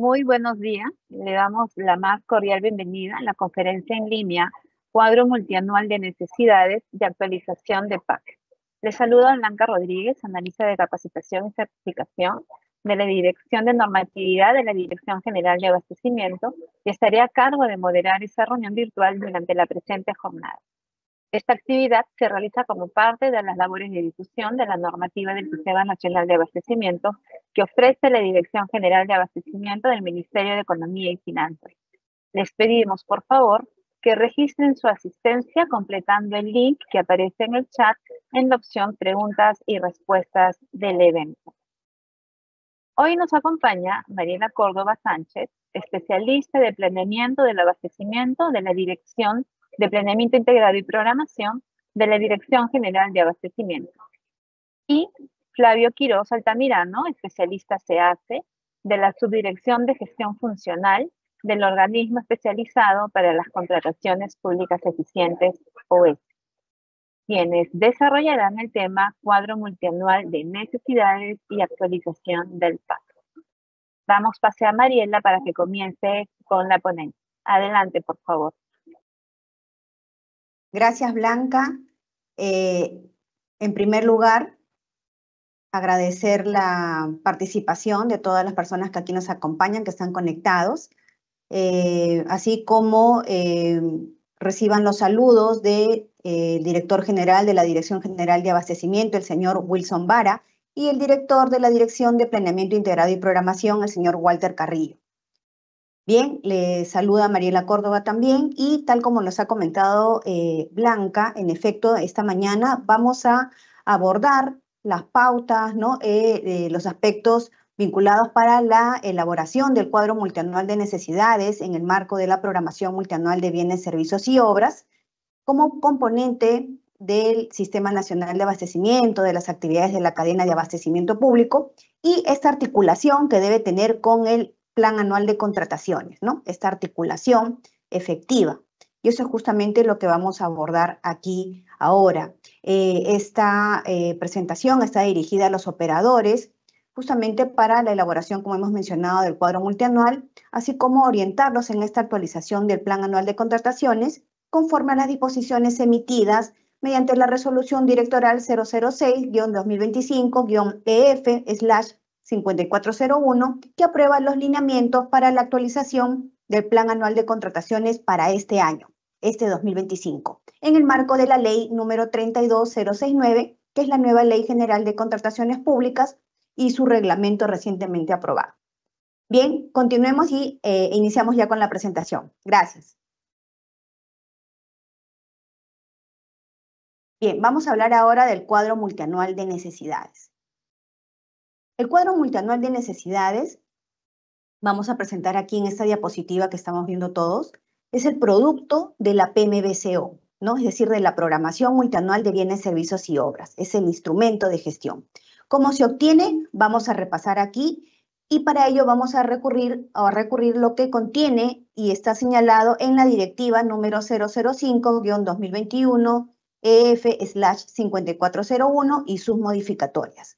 Muy buenos días. Le damos la más cordial bienvenida a la conferencia en línea Cuadro Multianual de Necesidades de Actualización de PAC. Le saluda Blanca Rodríguez, analista de capacitación y certificación de la Dirección de Normatividad de la Dirección General de Abastecimiento, y estaré a cargo de moderar esa reunión virtual durante la presente jornada. Esta actividad se realiza como parte de las labores de difusión de la normativa del Sistema Nacional de Abastecimiento que ofrece la Dirección General de Abastecimiento del Ministerio de Economía y Finanzas. Les pedimos, por favor, que registren su asistencia completando el link que aparece en el chat en la opción Preguntas y Respuestas del evento. Hoy nos acompaña Mariela Córdoba Sánchez, especialista de planeamiento del abastecimiento de la Dirección de Planeamiento Integrado y Programación de la Dirección General de Abastecimiento. Y Flavio Quiroz Altamirano, especialista CACE de la Subdirección de Gestión Funcional del Organismo Especializado para las Contrataciones Públicas Eficientes, OES, quienes desarrollarán el tema Cuadro Multianual de Necesidades y Actualización del PAC. Damos pase a Mariela para que comience con la ponencia. Adelante, por favor. Gracias, Blanca. En primer lugar, agradecer la participación de todas las personas que aquí nos acompañan, que están conectados, así como reciban los saludos del director general de la Dirección General de Abastecimiento, el señor Wilson Vara, y el director de la Dirección de Planeamiento Integrado y Programación, el señor Walter Carrillo. Bien, le saluda Mariela Córdoba también, y tal como nos ha comentado Blanca, en efecto, esta mañana vamos a abordar las pautas, ¿no? Los aspectos vinculados para la elaboración del cuadro multianual de necesidades en el marco de la programación multianual de bienes, servicios y obras, como componente del Sistema Nacional de Abastecimiento, de las actividades de la cadena de abastecimiento público, y esta articulación que debe tener con el Plan Anual de Contrataciones, ¿no? Esta articulación efectiva. Y eso es justamente lo que vamos a abordar aquí ahora. Esta presentación está dirigida a los operadores, justamente para la elaboración, como hemos mencionado, del cuadro multianual, así como orientarlos en esta actualización del Plan Anual de Contrataciones, conforme a las disposiciones emitidas mediante la Resolución Directoral 006-2025-EF/5401, que aprueba los lineamientos para la actualización del Plan Anual de Contrataciones para este año, este 2025, en el marco de la Ley número 32069, que es la nueva Ley General de Contrataciones Públicas, y su reglamento recientemente aprobado. Bien, continuemos y iniciamos ya con la presentación. Gracias. Bien, vamos a hablar ahora del cuadro multianual de necesidades. El cuadro multianual de necesidades, vamos a presentar aquí en esta diapositiva que estamos viendo todos, es el producto de la PMBCO, ¿no? Es decir, de la Programación Multianual de Bienes, Servicios y Obras. Es el instrumento de gestión. ¿Cómo se obtiene? Vamos a repasar aquí, y para ello vamos a recurrir lo que contiene y está señalado en la directiva número 005-2021 EF/5401 y sus modificatorias.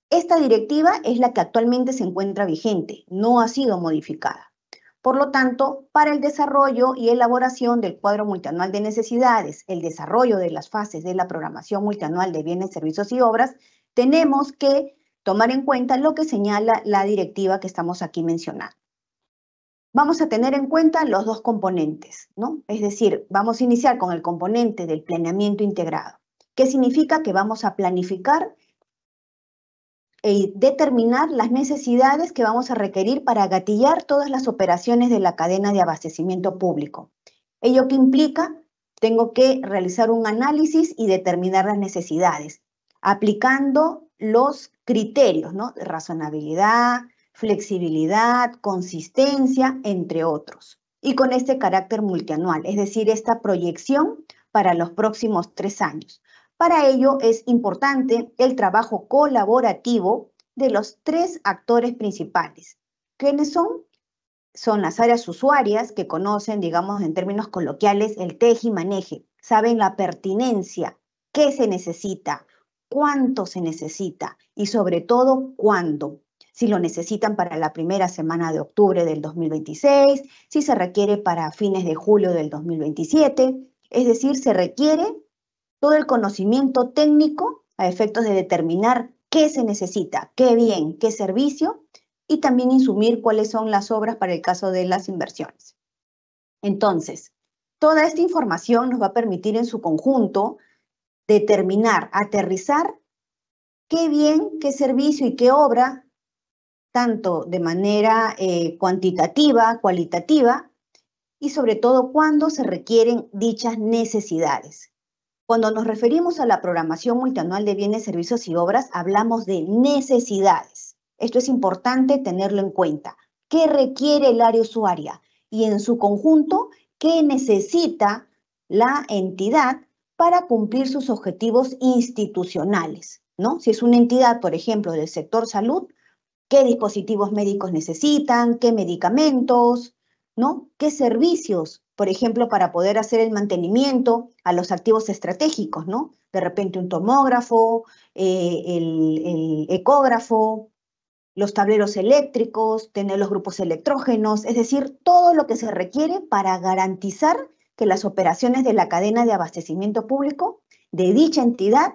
Esta directiva es la que actualmente se encuentra vigente, no ha sido modificada. Por lo tanto, para el desarrollo y elaboración del cuadro multianual de necesidades, el desarrollo de las fases de la programación multianual de bienes, servicios y obras, tenemos que tomar en cuenta lo que señala la directiva que estamos aquí mencionando. Vamos a tener en cuenta los dos componentes, ¿no? Es decir, vamos a iniciar con el componente del planeamiento integrado. ¿Qué significa? Que vamos a planificar y determinar las necesidades que vamos a requerir para gatillar todas las operaciones de la cadena de abastecimiento público. ¿Ello qué implica? Tengo que realizar un análisis y determinar las necesidades, aplicando los criterios, ¿no? De razonabilidad, flexibilidad, consistencia, entre otros. Y con este carácter multianual, es decir, esta proyección para los próximos 3 años. Para ello es importante el trabajo colaborativo de los 3 actores principales. ¿Quiénes son? Son las áreas usuarias que conocen, digamos en términos coloquiales, el tejimaneje. Saben la pertinencia, qué se necesita, cuánto se necesita y sobre todo cuándo. si lo necesitan para la primera semana de octubre del 2026, si se requiere para fines de julio del 2027, es decir, se requiere todo el conocimiento técnico a efectos de determinar qué se necesita, qué bien, qué servicio, y también insumir cuáles son las obras para el caso de las inversiones. Entonces, toda esta información nos va a permitir en su conjunto determinar, aterrizar qué bien, qué servicio y qué obra, tanto de manera cuantitativa, cualitativa, y sobre todo cuándo se requieren dichas necesidades. Cuando nos referimos a la programación multianual de bienes, servicios y obras, hablamos de necesidades. Esto es importante tenerlo en cuenta. ¿Qué requiere el área usuaria? Y en su conjunto, ¿qué necesita la entidad para cumplir sus objetivos institucionales? ¿No? Si es una entidad, por ejemplo, del sector salud, ¿qué dispositivos médicos necesitan? ¿Qué medicamentos? ¿No? ¿Qué servicios, por ejemplo, para poder hacer el mantenimiento a los activos estratégicos, ¿no? De repente un tomógrafo, el ecógrafo, los tableros eléctricos, tener los grupos electrógenos, es decir, todo lo que se requiere para garantizar que las operaciones de la cadena de abastecimiento público de dicha entidad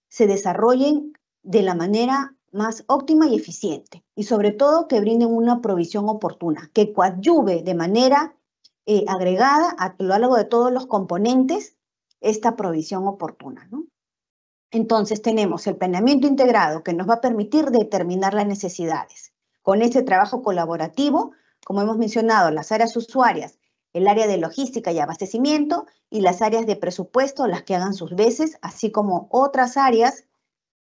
se desarrollen de la manera más óptima y eficiente, y sobre todo que brinden una provisión oportuna, que coadyuve de manera agregada a lo largo de todos los componentes esta provisión oportuna, ¿no? Entonces tenemos el planeamiento integrado que nos va a permitir determinar las necesidades. Con este trabajo colaborativo, como hemos mencionado, las áreas usuarias, el área de logística y abastecimiento y las áreas de presupuesto, las que hagan sus veces, así como otras áreas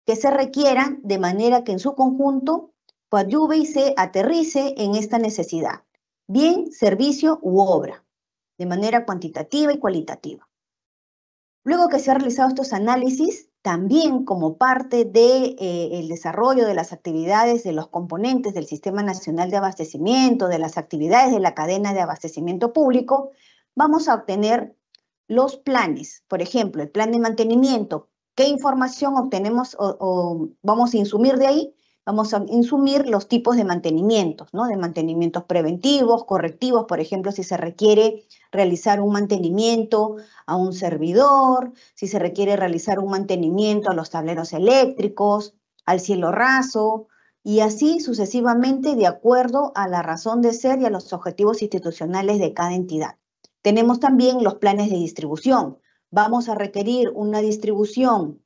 que se requieran de manera que en su conjunto coadyuve y se aterrice en esta necesidad, bien, servicio u obra, de manera cuantitativa y cualitativa. Luego que se han realizado estos análisis, también como parte del desarrollo de las actividades de los componentes del Sistema Nacional de Abastecimiento, de las actividades de la cadena de abastecimiento público, vamos a obtener los planes. Por ejemplo, el plan de mantenimiento. ¿Qué información obtenemos o vamos a insumir de ahí? Vamos a insumir los tipos de mantenimientos, ¿no? De mantenimientos preventivos, correctivos, por ejemplo, si se requiere realizar un mantenimiento a un servidor, si se requiere realizar un mantenimiento a los tableros eléctricos, al cielo raso, y así sucesivamente de acuerdo a la razón de ser y a los objetivos institucionales de cada entidad. Tenemos también los planes de distribución. Vamos a requerir una distribución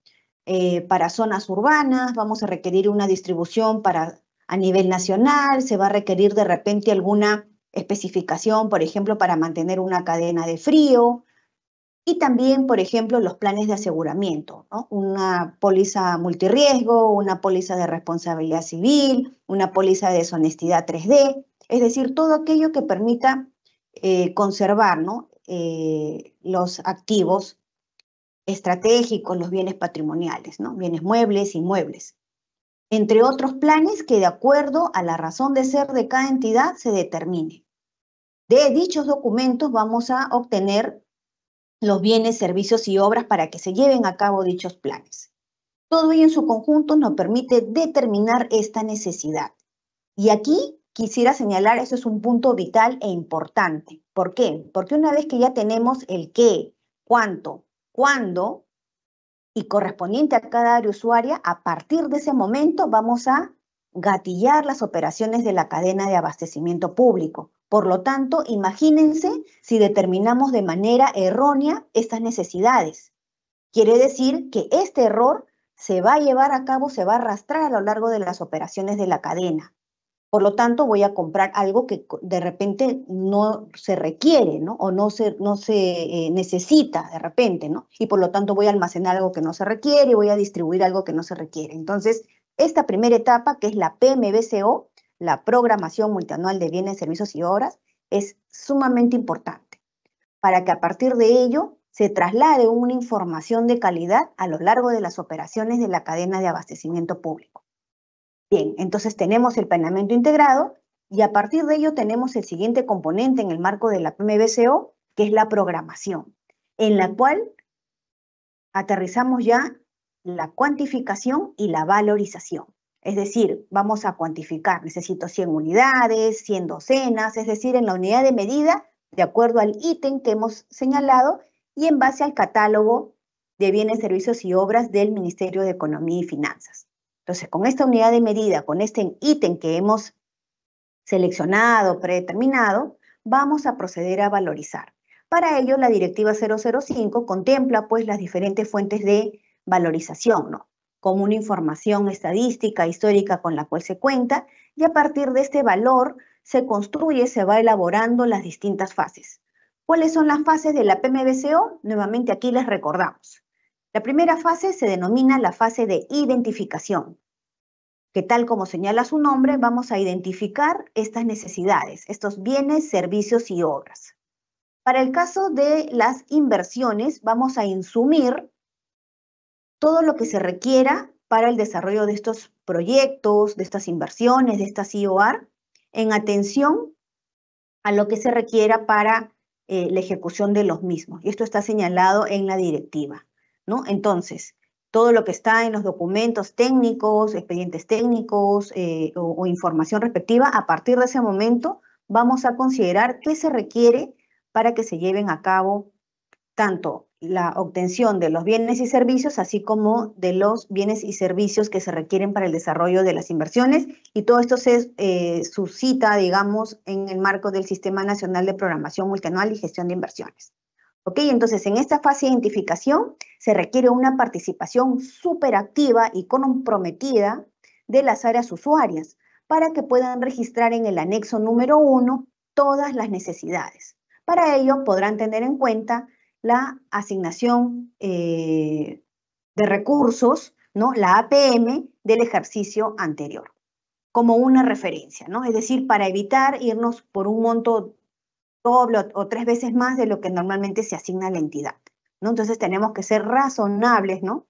para zonas urbanas, vamos a requerir una distribución a nivel nacional, se va a requerir de repente alguna especificación, por ejemplo, para mantener una cadena de frío, y también, por ejemplo, los planes de aseguramiento, ¿no? Una póliza multirriesgo, una póliza de responsabilidad civil, una póliza de deshonestidad 3D, es decir, todo aquello que permita conservar, ¿no? Los activos estratégicos, los bienes patrimoniales, ¿no? Bienes muebles, inmuebles. Entre otros planes que de acuerdo a la razón de ser de cada entidad se determine. De dichos documentos vamos a obtener los bienes, servicios y obras para que se lleven a cabo dichos planes. Todo ello en su conjunto nos permite determinar esta necesidad. Y aquí quisiera señalar, eso es un punto vital e importante. ¿Por qué? Porque una vez que ya tenemos el qué, cuánto, cuándo, y correspondiente a cada área usuaria, a partir de ese momento vamos a gatillar las operaciones de la cadena de abastecimiento público. Por lo tanto, imagínense si determinamos de manera errónea estas necesidades. Quiere decir que este error se va a llevar a cabo, se va a arrastrar a lo largo de las operaciones de la cadena. Por lo tanto, voy a comprar algo que de repente no se requiere, ¿no? O no se necesita de repente, ¿no? Y por lo tanto voy a almacenar algo que no se requiere y voy a distribuir algo que no se requiere. Entonces, esta primera etapa, que es la PMBCO, la Programación Multianual de Bienes, Servicios y Obras, es sumamente importante para que a partir de ello se traslade una información de calidad a lo largo de las operaciones de la cadena de abastecimiento público. Bien, entonces tenemos el planeamiento integrado y a partir de ello tenemos el siguiente componente en el marco de la PMBCO, que es la programación, en la cual aterrizamos ya la cuantificación y la valorización. Es decir, vamos a cuantificar, necesito 100 unidades, 100 docenas, es decir, en la unidad de medida, de acuerdo al ítem que hemos señalado y en base al catálogo de bienes, servicios y obras del Ministerio de Economía y Finanzas. Entonces, con esta unidad de medida, con este ítem que hemos seleccionado, predeterminado, vamos a proceder a valorizar. Para ello, la Directiva 005 contempla pues las diferentes fuentes de valorización, ¿no? Como una información estadística, histórica con la cual se cuenta, y a partir de este valor se construye, se va elaborando las distintas fases. ¿Cuáles son las fases de la PMBCO? Nuevamente aquí les recordamos. La primera fase se denomina la fase de identificación, que tal como señala su nombre, vamos a identificar estas necesidades, estos bienes, servicios y obras. Para el caso de las inversiones, vamos a insumir todo lo que se requiera para el desarrollo de estos proyectos, de estas inversiones, de estas IOR, en atención a lo que se requiera para la ejecución de los mismos. Y esto está señalado en la directiva, ¿no? Entonces, todo lo que está en los documentos técnicos, expedientes técnicos o información respectiva, a partir de ese momento vamos a considerar qué se requiere para que se lleven a cabo tanto la obtención de los bienes y servicios, así como de los bienes y servicios que se requieren para el desarrollo de las inversiones, y todo esto se suscita, digamos, en el marco del Sistema Nacional de Programación Multianual y Gestión de Inversiones. ¿Ok? Entonces, en esta fase de identificación se requiere una participación súper activa y comprometida de las áreas usuarias para que puedan registrar en el anexo número 1 todas las necesidades. Para ello, podrán tener en cuenta la asignación de recursos, ¿no? La APM del ejercicio anterior, como una referencia, ¿no? Es decir, para evitar irnos por un monto doble o 3 veces más de lo que normalmente se asigna a la entidad, ¿no? Entonces tenemos que ser razonables, ¿no?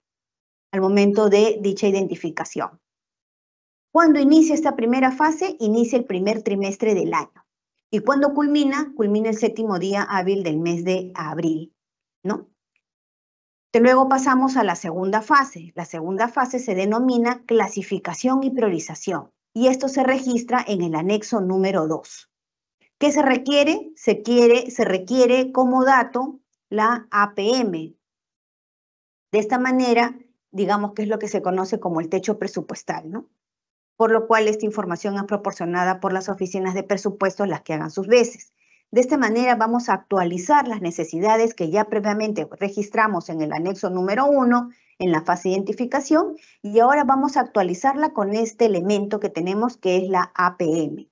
Al momento de dicha identificación. ¿Cuándo inicia esta primera fase? Inicia el primer trimestre del año. ¿Y cuándo culmina? Culmina el 7º día hábil del mes de abril, ¿no? Luego pasamos a la segunda fase. La segunda fase se denomina clasificación y priorización, y esto se registra en el anexo número 2. ¿Qué se requiere? Se requiere como dato la APM. De esta manera, digamos que es lo que se conoce como el techo presupuestal, ¿no? Por lo cual esta información es proporcionada por las oficinas de presupuestos, las que hagan sus veces. De esta manera vamos a actualizar las necesidades que ya previamente registramos en el anexo número 1, en la fase de identificación, y ahora vamos a actualizarla con este elemento que tenemos, que es la APM.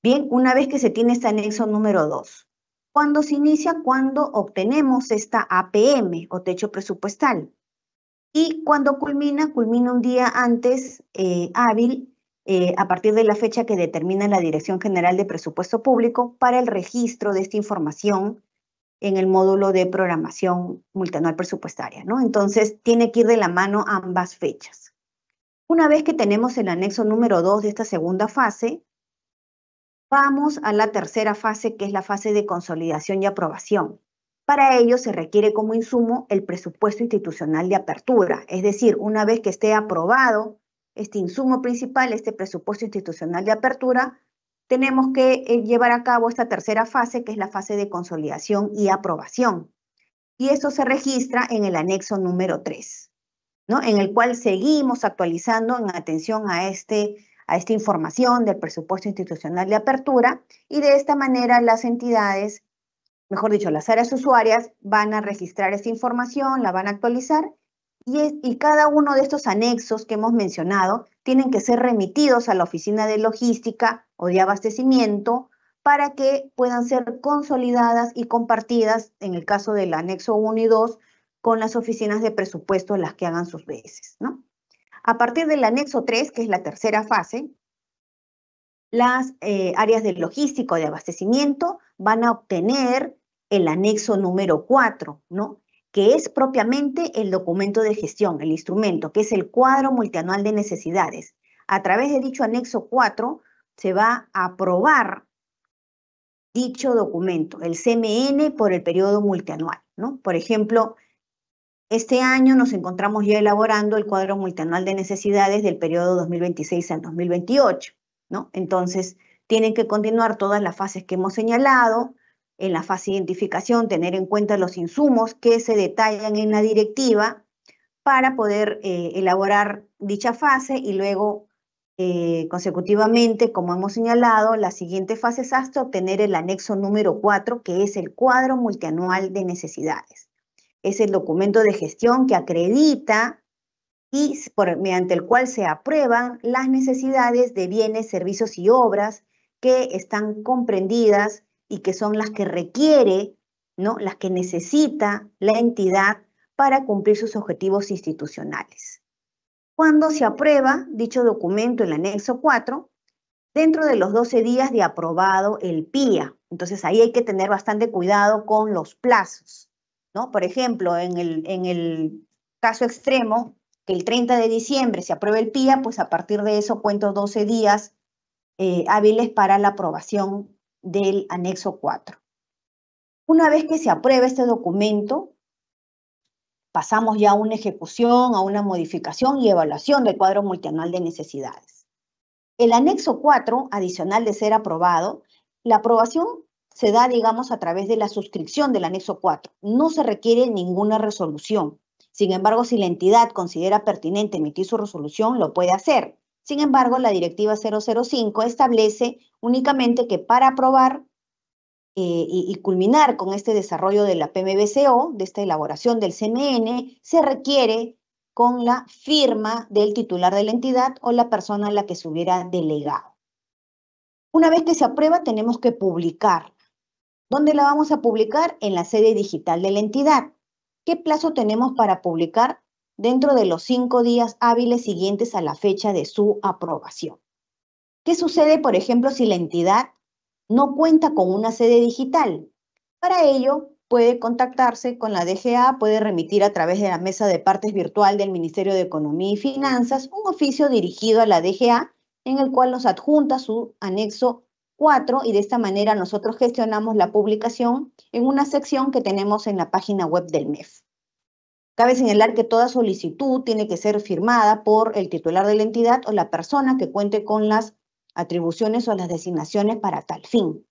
Bien, una vez que se tiene este anexo número 2, ¿cuándo se inicia? Cuando obtenemos esta APM o techo presupuestal. Y cuando culmina un día antes hábil, a partir de la fecha que determina la Dirección General de Presupuesto Público para el registro de esta información en el módulo de programación multianual presupuestaria, ¿no? Entonces, tiene que ir de la mano ambas fechas. Una vez que tenemos el anexo número 2 de esta segunda fase, vamos a la tercera fase, que es la fase de consolidación y aprobación. Para ello se requiere como insumo el presupuesto institucional de apertura, es decir, una vez que esté aprobado este insumo principal, este presupuesto institucional de apertura, tenemos que llevar a cabo esta tercera fase, que es la fase de consolidación y aprobación. Y esto se registra en el anexo número 3, ¿no? En el cual seguimos actualizando en atención a esta información del presupuesto institucional de apertura, y de esta manera las entidades, mejor dicho, las áreas usuarias van a registrar esta información, la van a actualizar, y cada uno de estos anexos que hemos mencionado tienen que ser remitidos a la oficina de logística o de abastecimiento para que puedan ser consolidadas y compartidas, en el caso del anexo 1 y 2, con las oficinas de presupuesto, las que hagan sus veces, ¿no? A partir del anexo 3, que es la tercera fase, las áreas de logística o de abastecimiento van a obtener el anexo número 4, ¿no? Que es propiamente el documento de gestión, el instrumento, que es el cuadro multianual de necesidades. A través de dicho anexo 4 se va a aprobar dicho documento, el CMN, por el periodo multianual, ¿no? Por ejemplo, Este año nos encontramos ya elaborando el cuadro multianual de necesidades del periodo 2026 al 2028, ¿no? Entonces, tienen que continuar todas las fases que hemos señalado. En la fase de identificación, tener en cuenta los insumos que se detallan en la directiva para poder elaborar dicha fase y luego, consecutivamente, como hemos señalado, la siguiente fase es hasta obtener el anexo número 4, que es el cuadro multianual de necesidades. Es el documento de gestión que acredita y mediante el cual se aprueban las necesidades de bienes, servicios y obras que están comprendidas y que son las que requiere, ¿no? Las que necesita la entidad para cumplir sus objetivos institucionales. Cuando se aprueba dicho documento, el anexo 4, dentro de los 12 días de aprobado el PIA. Entonces ahí hay que tener bastante cuidado con los plazos, ¿no? Por ejemplo, en el caso extremo, que el 30 de diciembre se apruebe el PIA, pues a partir de eso cuento 12 días hábiles para la aprobación del anexo 4. Una vez que se aprueba este documento, pasamos ya a una ejecución, a una modificación y evaluación del cuadro multianual de necesidades. El anexo 4, adicional de ser aprobado, la aprobación se da, digamos, a través de la suscripción del anexo 4. No se requiere ninguna resolución. Sin embargo, si la entidad considera pertinente emitir su resolución, lo puede hacer. Sin embargo, la Directiva 005 establece únicamente que para aprobar y culminar con este desarrollo de la PMBCO, de esta elaboración del CMN, se requiere con la firma del titular de la entidad o la persona a la que se hubiera delegado. Una vez que se aprueba, tenemos que publicar. ¿Dónde la vamos a publicar? En la sede digital de la entidad. ¿Qué plazo tenemos para publicar? Dentro de los 5 días hábiles siguientes a la fecha de su aprobación. ¿Qué sucede, por ejemplo, si la entidad no cuenta con una sede digital? Para ello, puede contactarse con la DGA, puede remitir a través de la mesa de partes virtual del Ministerio de Economía y Finanzas un oficio dirigido a la DGA en el cual nos adjunta su anexo 4 y de esta manera nosotros gestionamos la publicación en una sección que tenemos en la página web del MEF. Cabe señalar que toda solicitud tiene que ser firmada por el titular de la entidad o la persona que cuente con las atribuciones o las designaciones para tal fin.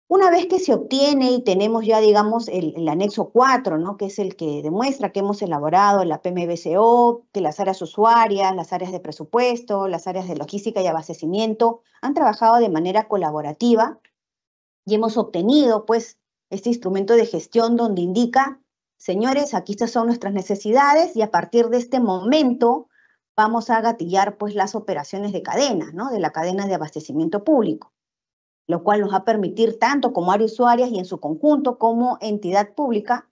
Una vez que se obtiene y tenemos ya, digamos, el anexo 4, ¿no? Que es el que demuestra que hemos elaborado la PMBCO, que las áreas usuarias, las áreas de presupuesto, las áreas de logística y abastecimiento han trabajado de manera colaborativa y hemos obtenido, pues, este instrumento de gestión donde indica, señores, aquí estas son nuestras necesidades y a partir de este momento vamos a gatillar, pues, las operaciones de cadena, ¿no? De la cadena de abastecimiento público, lo cual nos va a permitir tanto como área usuarias y en su conjunto como entidad pública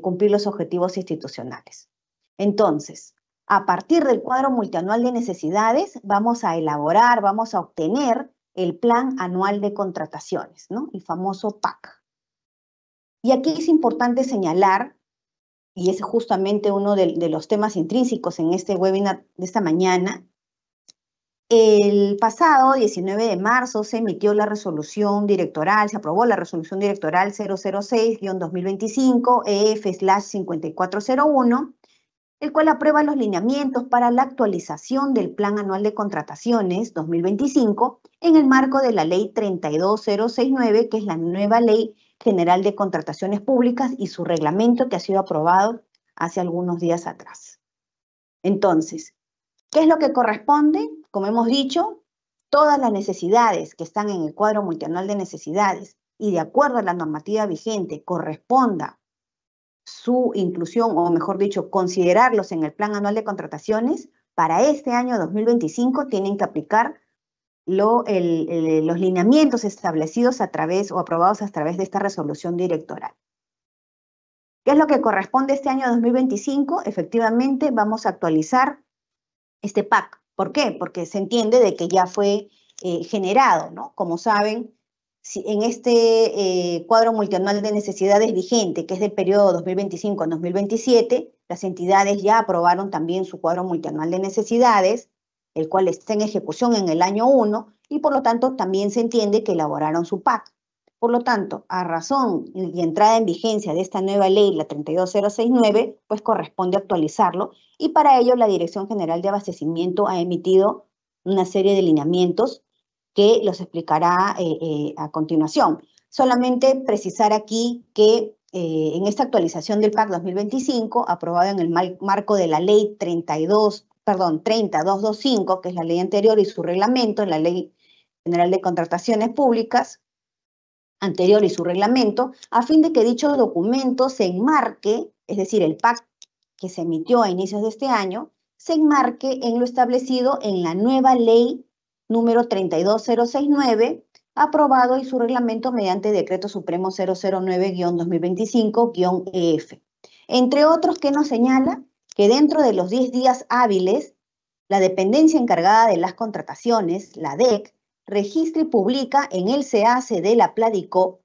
cumplir los objetivos institucionales. Entonces, a partir del cuadro multianual de necesidades, vamos a elaborar, vamos a obtener el Plan Anual de Contrataciones, ¿no? El famoso PAC. Y aquí es importante señalar, y es justamente uno de los temas intrínsecos en este webinar de esta mañana, el pasado 19 de marzo se emitió la resolución directoral, se aprobó la resolución directoral 006-2025 EF/5401, el cual aprueba los lineamientos para la actualización del Plan Anual de Contrataciones 2025 en el marco de la Ley 32069, que es la nueva Ley General de Contrataciones Públicas y su reglamento que ha sido aprobado hace algunos días atrás. Entonces, ¿qué es lo que corresponde? Como hemos dicho, todas las necesidades que están en el cuadro multianual de necesidades y de acuerdo a la normativa vigente corresponda su inclusión, o mejor dicho, considerarlos en el Plan Anual de Contrataciones, para este año 2025 tienen que aplicar los lineamientos establecidos a través o aprobados a través de esta resolución directoral. ¿Qué es lo que corresponde este año 2025? Efectivamente, vamos a actualizar este PAC. ¿Por qué? Porque se entiende de que ya fue generado, ¿no? Como saben, en este cuadro multianual de necesidades vigente, que es del periodo 2025-2027, las entidades ya aprobaron también su cuadro multianual de necesidades, el cual está en ejecución en el año 1, y por lo tanto también se entiende que elaboraron su PAC. Por lo tanto, a razón y entrada en vigencia de esta nueva ley, la 32069, pues corresponde actualizarlo, y para ello la Dirección General de Abastecimiento ha emitido una serie de lineamientos que los explicará a continuación. Solamente precisar aquí que en esta actualización del PAC 2025, aprobada en el marco de la ley 30225, que es la ley anterior, y su reglamento, la Ley General de Contrataciones Públicas, anterior y su reglamento, a fin de que dicho documento se enmarque, es decir, el PAC que se emitió a inicios de este año, se enmarque en lo establecido en la nueva ley número 32069, aprobado y su reglamento mediante Decreto Supremo 009-2025-EF. Entre otros, que nos señala que dentro de los 10 días hábiles, la dependencia encargada de las contrataciones, la DEC, registra y publica en el SEACE de la PLADICO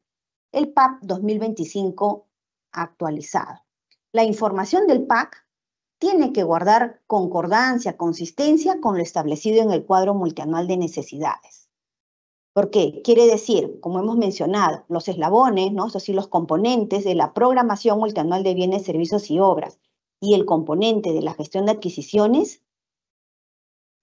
el PAC 2025 actualizado. La información del PAC tiene que guardar concordancia, consistencia con lo establecido en el cuadro multianual de necesidades. ¿Por qué? Quiere decir, como hemos mencionado, los eslabones, ¿no? Es decir, los componentes de la programación multianual de bienes, servicios y obras y el componente de la gestión de adquisiciones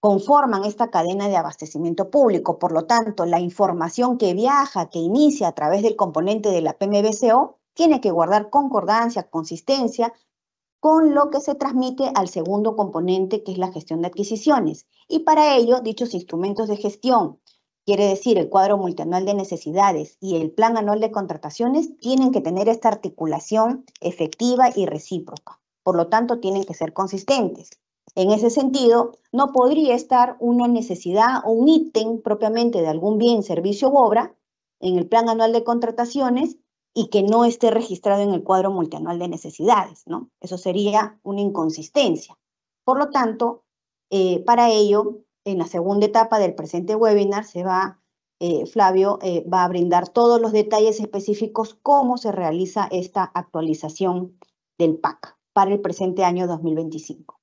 conforman esta cadena de abastecimiento público. Por lo tanto, la información que viaja, que inicia a través del componente de la PMBCO, tiene que guardar concordancia, consistencia con lo que se transmite al segundo componente, que es la gestión de adquisiciones. Y para ello, dichos instrumentos de gestión, quiere decir el cuadro multianual de necesidades y el plan anual de contrataciones, tienen que tener esta articulación efectiva y recíproca. Por lo tanto, tienen que ser consistentes. En ese sentido, no podría estar una necesidad o un ítem propiamente de algún bien, servicio u obra en el plan anual de contrataciones y que no esté registrado en el cuadro multianual de necesidades, ¿no? Eso sería una inconsistencia. Por lo tanto, para ello, en la segunda etapa del presente webinar, Flavio va a brindar todos los detalles específicos cómo se realiza esta actualización del PAC para el presente año 2025.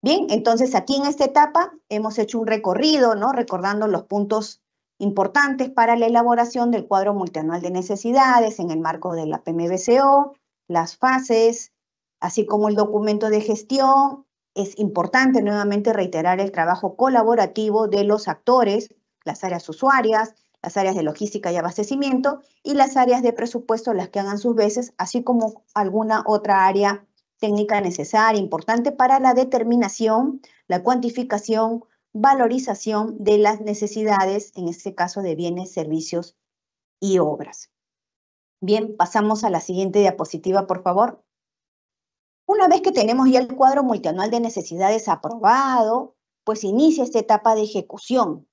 Bien, entonces aquí en esta etapa hemos hecho un recorrido, ¿no? Recordando los puntos importantes para la elaboración del cuadro multianual de necesidades en el marco de la PMBCO, las fases, así como el documento de gestión. Es importante nuevamente reiterar el trabajo colaborativo de los actores, las áreas usuarias, las áreas de logística y abastecimiento y las áreas de presupuesto, las que hagan sus veces, así como alguna otra área técnica necesaria, importante para la determinación, la cuantificación, valorización de las necesidades, en este caso de bienes, servicios y obras. Bien, pasamos a la siguiente diapositiva, por favor. Una vez que tenemos ya el cuadro multianual de necesidades aprobado, pues inicia esta etapa de ejecución.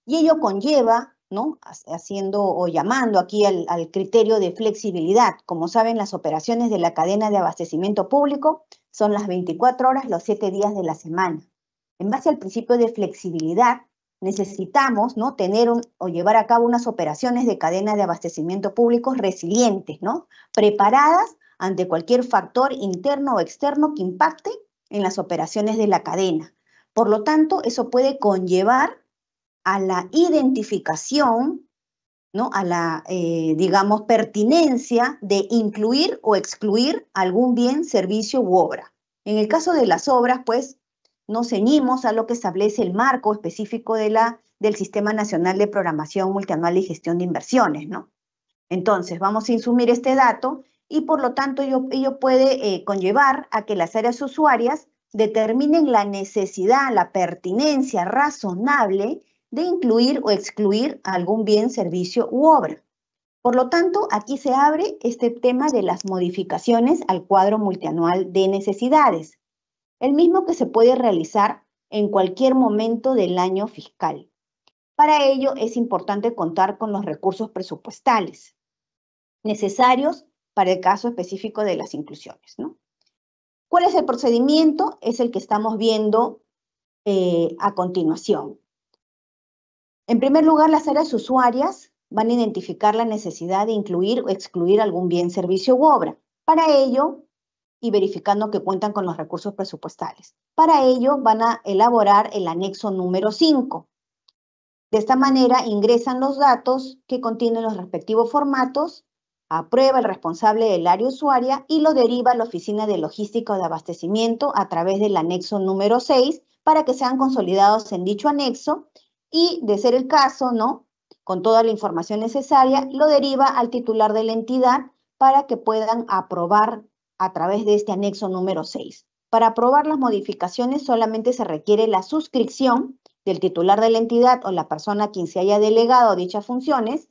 Y ello conlleva, ¿no? Haciendo o llamando aquí al criterio de flexibilidad. Como saben, las operaciones de la cadena de abastecimiento público son las 24 horas, los 7 días de la semana. En base al principio de flexibilidad, necesitamos, ¿no? tener o llevar a cabo unas operaciones de cadena de abastecimiento público resilientes, ¿no? Preparadas ante cualquier factor interno o externo que impacte en las operaciones de la cadena. Por lo tanto, eso puede conllevar a la identificación, ¿no? A la, digamos, pertinencia de incluir o excluir algún bien, servicio u obra. En el caso de las obras, pues, nos ceñimos a lo que establece el marco específico del Sistema Nacional de Programación Multianual y Gestión de Inversiones, ¿no? Entonces, vamos a insumir este dato y, por lo tanto, ello puede conllevar a que las áreas usuarias determinen la necesidad, la pertinencia razonable de incluir o excluir algún bien, servicio u obra. Por lo tanto, aquí se abre este tema de las modificaciones al cuadro multianual de necesidades, el mismo que se puede realizar en cualquier momento del año fiscal. Para ello es importante contar con los recursos presupuestales necesarios para el caso específico de las inclusiones, ¿no? ¿Cuál es el procedimiento? Es el que estamos viendo a continuación. En primer lugar, las áreas usuarias van a identificar la necesidad de incluir o excluir algún bien, servicio u obra. Para ello, y verificando que cuentan con los recursos presupuestales. Para ello, van a elaborar el anexo número 5 De esta manera ingresan los datos que contienen los respectivos formatos, aprueba el responsable del área usuaria y lo deriva a la Oficina de Logística o de Abastecimiento a través del anexo número 6 para que sean consolidados en dicho anexo y, de ser el caso, ¿no?, con toda la información necesaria, lo deriva al titular de la entidad para que puedan aprobar a través de este anexo número 6. Para aprobar las modificaciones solamente se requiere la suscripción del titular de la entidad o la persona a quien se haya delegado dichas funciones.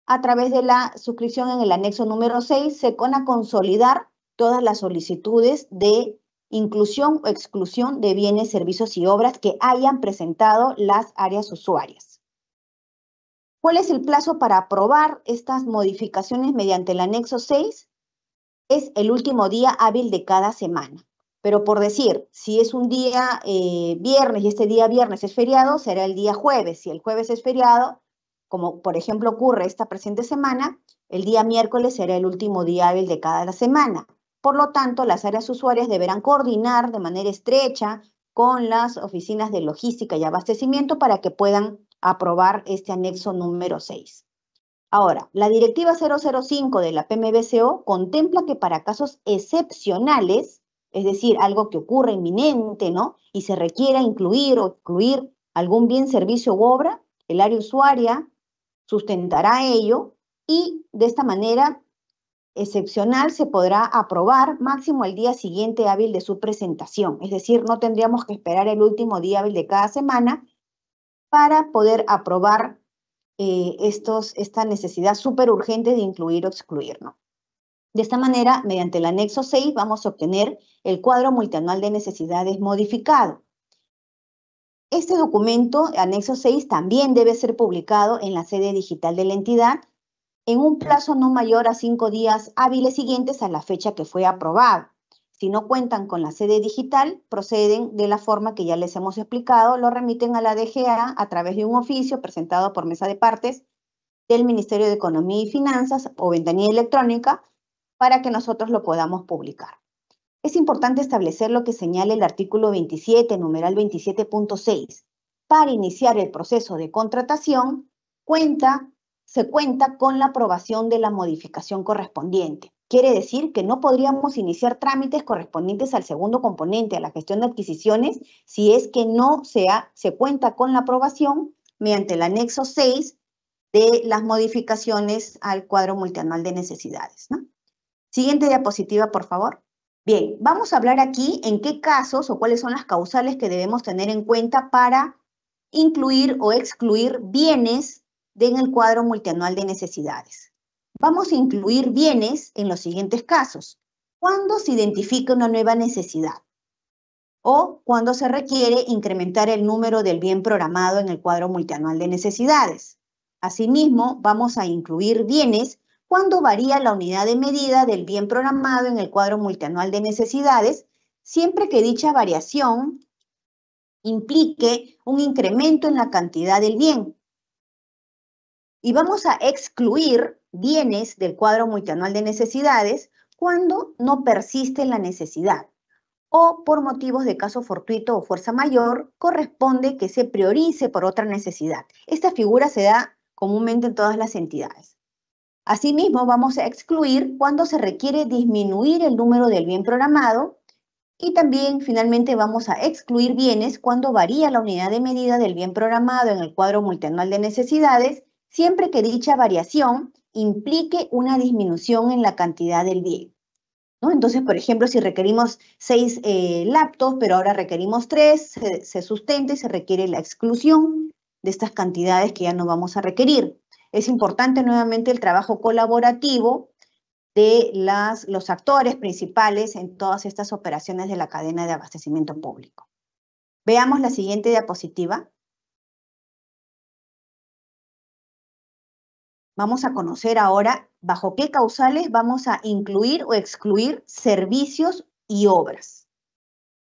A través de la suscripción en el anexo número 6 se van a consolidar todas las solicitudes de inclusión o exclusión de bienes, servicios y obras que hayan presentado las áreas usuarias. ¿Cuál es el plazo para aprobar estas modificaciones mediante el anexo 6? Es el último día hábil de cada semana. Pero por decir, si es un día viernes y este día viernes es feriado, será el día jueves. Si el jueves es feriado, como por ejemplo ocurre esta presente semana, el día miércoles será el último día hábil de cada semana. Por lo tanto, las áreas usuarias deberán coordinar de manera estrecha con las oficinas de logística y abastecimiento para que puedan aprobar este anexo número 6. Ahora, la directiva 005 de la PMBCO contempla que para casos excepcionales, es decir, algo que ocurre inminente, ¿no?, y se requiera incluir o excluir algún bien, servicio u obra, el área usuaria sustentará ello y de esta manera excepcional se podrá aprobar máximo el día siguiente hábil de su presentación. Es decir, no tendríamos que esperar el último día hábil de cada semana para poder aprobar esta necesidad súper urgente de incluir o excluir, ¿no? De esta manera, mediante el anexo 6, vamos a obtener el cuadro multianual de necesidades modificado. Este documento, anexo 6, también debe ser publicado en la sede digital de la entidad en un plazo no mayor a 5 días hábiles siguientes a la fecha que fue aprobado. Si no cuentan con la sede digital, proceden de la forma que ya les hemos explicado, lo remiten a la DGA a través de un oficio presentado por mesa de partes del Ministerio de Economía y Finanzas o ventanilla electrónica para que nosotros lo podamos publicar. Es importante establecer lo que señala el artículo 27, numeral 27.6. Para iniciar el proceso de contratación, se cuenta con la aprobación de la modificación correspondiente. Quiere decir que no podríamos iniciar trámites correspondientes al segundo componente, a la gestión de adquisiciones, si es que no se cuenta con la aprobación mediante el anexo 6 de las modificaciones al cuadro multianual de necesidades, ¿no? Siguiente diapositiva, por favor. Bien, vamos a hablar aquí en qué casos o cuáles son las causales que debemos tener en cuenta para incluir o excluir bienes en el cuadro multianual de necesidades. Vamos a incluir bienes en los siguientes casos. Cuando se identifica una nueva necesidad o cuando se requiere incrementar el número del bien programado en el cuadro multianual de necesidades. Asimismo, vamos a incluir bienes cuando varía la unidad de medida del bien programado en el cuadro multianual de necesidades, siempre que dicha variación implique un incremento en la cantidad del bien. Y vamos a excluir bienes del cuadro multianual de necesidades cuando no persiste la necesidad o por motivos de caso fortuito o fuerza mayor corresponde que se priorice por otra necesidad. Esta figura se da comúnmente en todas las entidades. Asimismo, vamos a excluir cuando se requiere disminuir el número del bien programado y también, finalmente, vamos a excluir bienes cuando varía la unidad de medida del bien programado en el cuadro multianual de necesidades, siempre que dicha variación implique una disminución en la cantidad del bien, ¿no? Entonces, por ejemplo, si requerimos 6 laptops, pero ahora requerimos 3, se sustenta y se requiere la exclusión de estas cantidades que ya no vamos a requerir. Es importante nuevamente el trabajo colaborativo de los actores principales en todas estas operaciones de la cadena de abastecimiento público. Veamos la siguiente diapositiva. Vamos a conocer ahora bajo qué causales vamos a incluir o excluir servicios y obras.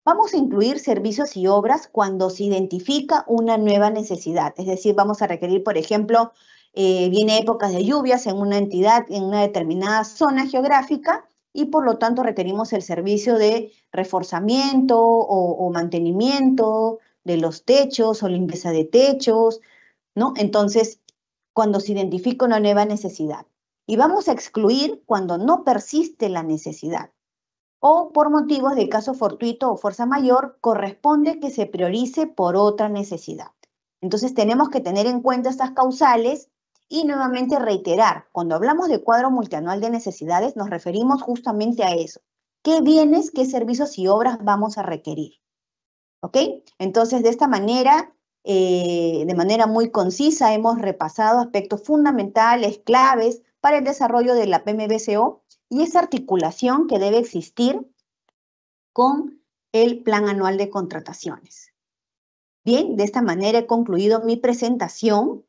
Vamos a incluir servicios y obras cuando se identifica una nueva necesidad, es decir, vamos a requerir, por ejemplo, viene épocas de lluvias en una entidad, en una determinada zona geográfica y por lo tanto requerimos el servicio de reforzamiento o mantenimiento de los techos o limpieza de techos, ¿no? Entonces, cuando se identifica una nueva necesidad. Y vamos a excluir cuando no persiste la necesidad o por motivos de caso fortuito o fuerza mayor, corresponde que se priorice por otra necesidad. Entonces tenemos que tener en cuenta estas causales y nuevamente reiterar, cuando hablamos de cuadro multianual de necesidades, nos referimos justamente a eso. ¿Qué bienes, qué servicios y obras vamos a requerir? ¿Ok? Entonces, de esta manera, de manera muy concisa, hemos repasado aspectos fundamentales, claves para el desarrollo de la PMBCO y esa articulación que debe existir con el Plan Anual de Contrataciones. Bien, de esta manera he concluido mi presentación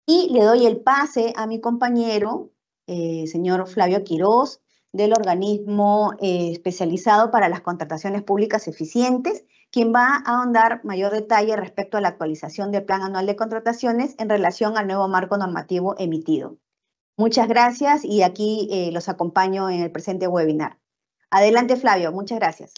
y le doy el pase a mi compañero, señor Flavio Quirós, del organismo especializado para las contrataciones públicas eficientes, quien va a ahondar mayor detalle respecto a la actualización del Plan Anual de Contrataciones en relación al nuevo marco normativo emitido. Muchas gracias y aquí los acompaño en el presente webinar. Adelante, Flavio, muchas gracias.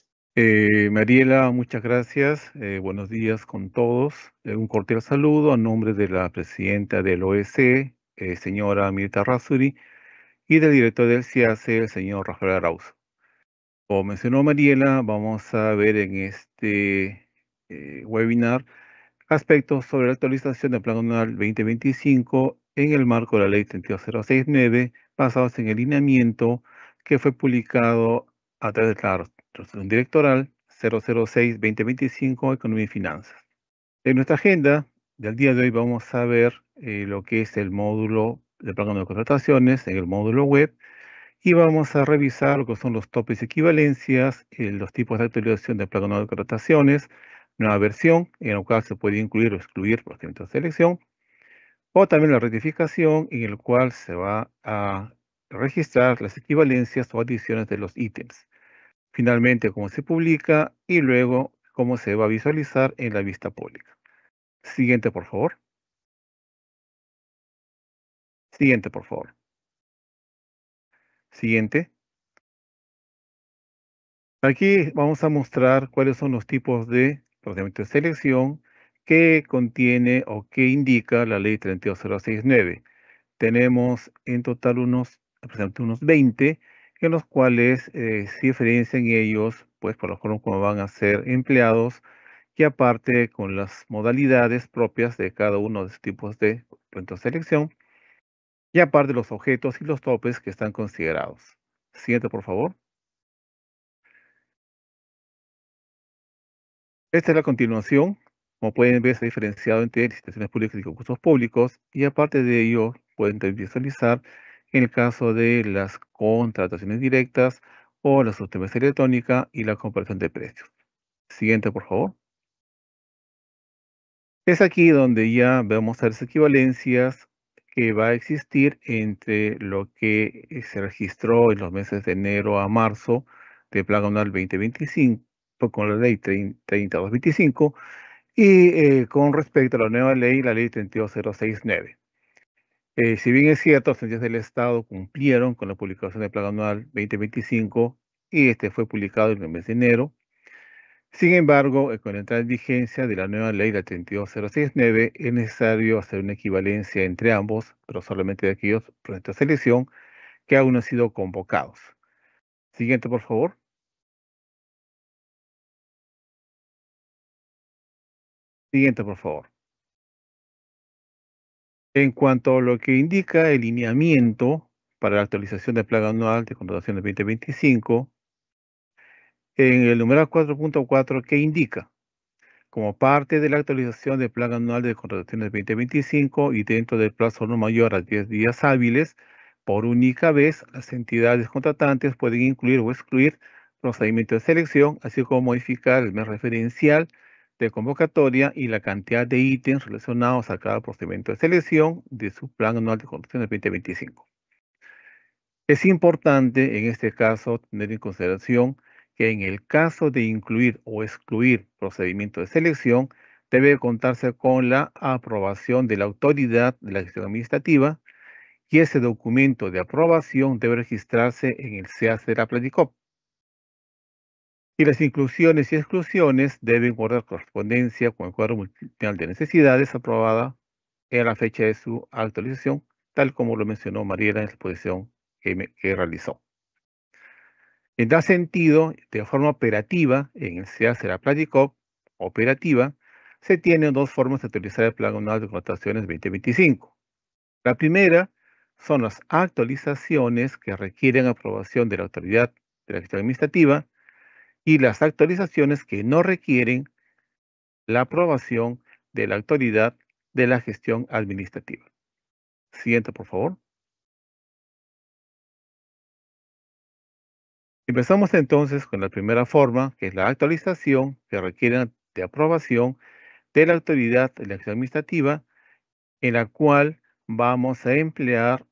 Mariela, muchas gracias. Buenos días con todos. Un cordial saludo a nombre de la presidenta del OEC, señora Mirta Razzuri, y del director del CIACE, el señor Rafael Arauz. Como mencionó Mariela, vamos a ver en este webinar aspectos sobre la actualización del Plan Anual 2025 en el marco de la Ley 32069, basados en el lineamiento que fue publicado a través de la Resolución Directoral 006-2025, Economía y Finanzas. En nuestra agenda del día de hoy vamos a ver lo que es el módulo del Plan Anual de Contrataciones en el módulo web, y vamos a revisar lo que son los topes y equivalencias, los tipos de actualización del Plan Anual de Contrataciones, nueva versión, en el cual se puede incluir o excluir procedimientos de selección, o también la rectificación, en el cual se va a registrar las equivalencias o adiciones de los ítems. Finalmente, cómo se publica y luego cómo se va a visualizar en la vista pública. Siguiente, por favor. Siguiente, por favor. Siguiente. Aquí vamos a mostrar cuáles son los tipos de procedimiento de selección que contiene o que indica la ley 32069. Tenemos en total aproximadamente unos 20, en los cuales se diferencian ellos, pues por la forma como van a ser empleados, y aparte con las modalidades propias de cada uno de estos tipos de procedimiento de selección, y aparte los objetos y los topes que están considerados. Siguiente, por favor. Esta es la continuación. Como pueden ver, está diferenciado entre licitaciones públicas y concursos públicos, y aparte de ello, pueden también visualizar en el caso de las contrataciones directas o la sustitución electrónica y la comparación de precios. Siguiente, por favor. Es aquí donde ya vemos las equivalencias que va a existir entre lo que se registró en los meses de enero a marzo del Plan Anual 2025 con la Ley 3225 y con respecto a la nueva ley, la Ley 32069. Si bien es cierto, las entidades del Estado cumplieron con la publicación del Plan Anual 2025 y este fue publicado en el mes de enero. Sin embargo, con la entrada en vigencia de la nueva ley, la 32069, es necesario hacer una equivalencia entre ambos, pero solamente de aquellos proyectos de selección que aún no han sido convocados. Siguiente, por favor. Siguiente, por favor. En cuanto a lo que indica el lineamiento para la actualización del Plan Anual de Contrataciones 2025, en el numeral 4.4, ¿qué indica? Como parte de la actualización del Plan Anual de Contrataciones 2025 y dentro del plazo no mayor a 10 días hábiles, por única vez, las entidades contratantes pueden incluir o excluir procedimientos de selección, así como modificar el mes referencial de convocatoria y la cantidad de ítems relacionados a cada procedimiento de selección de su Plan Anual de Contrataciones 2025. Es importante en este caso tener en consideración que en el caso de incluir o excluir procedimiento de selección, debe contarse con la aprobación de la autoridad de la gestión administrativa, y ese documento de aprobación debe registrarse en el CEAS de la Planicop. Y las inclusiones y exclusiones deben guardar correspondencia con el cuadro multianual de necesidades aprobada en la fecha de su actualización, tal como lo mencionó Mariela en la exposición que realizó. En tal sentido, de forma operativa, en el SEA será Platicop operativa, se tienen dos formas de utilizar el Plan Anual de Contrataciones 2025. La primera son las actualizaciones que requieren aprobación de la autoridad de la gestión administrativa y las actualizaciones que no requieren la aprobación de la autoridad de la gestión administrativa. Siguiente, por favor. Empezamos entonces con la primera forma, que es la actualización que requiere de aprobación de la autoridad de la gestión administrativa, en la cual vamos a emplear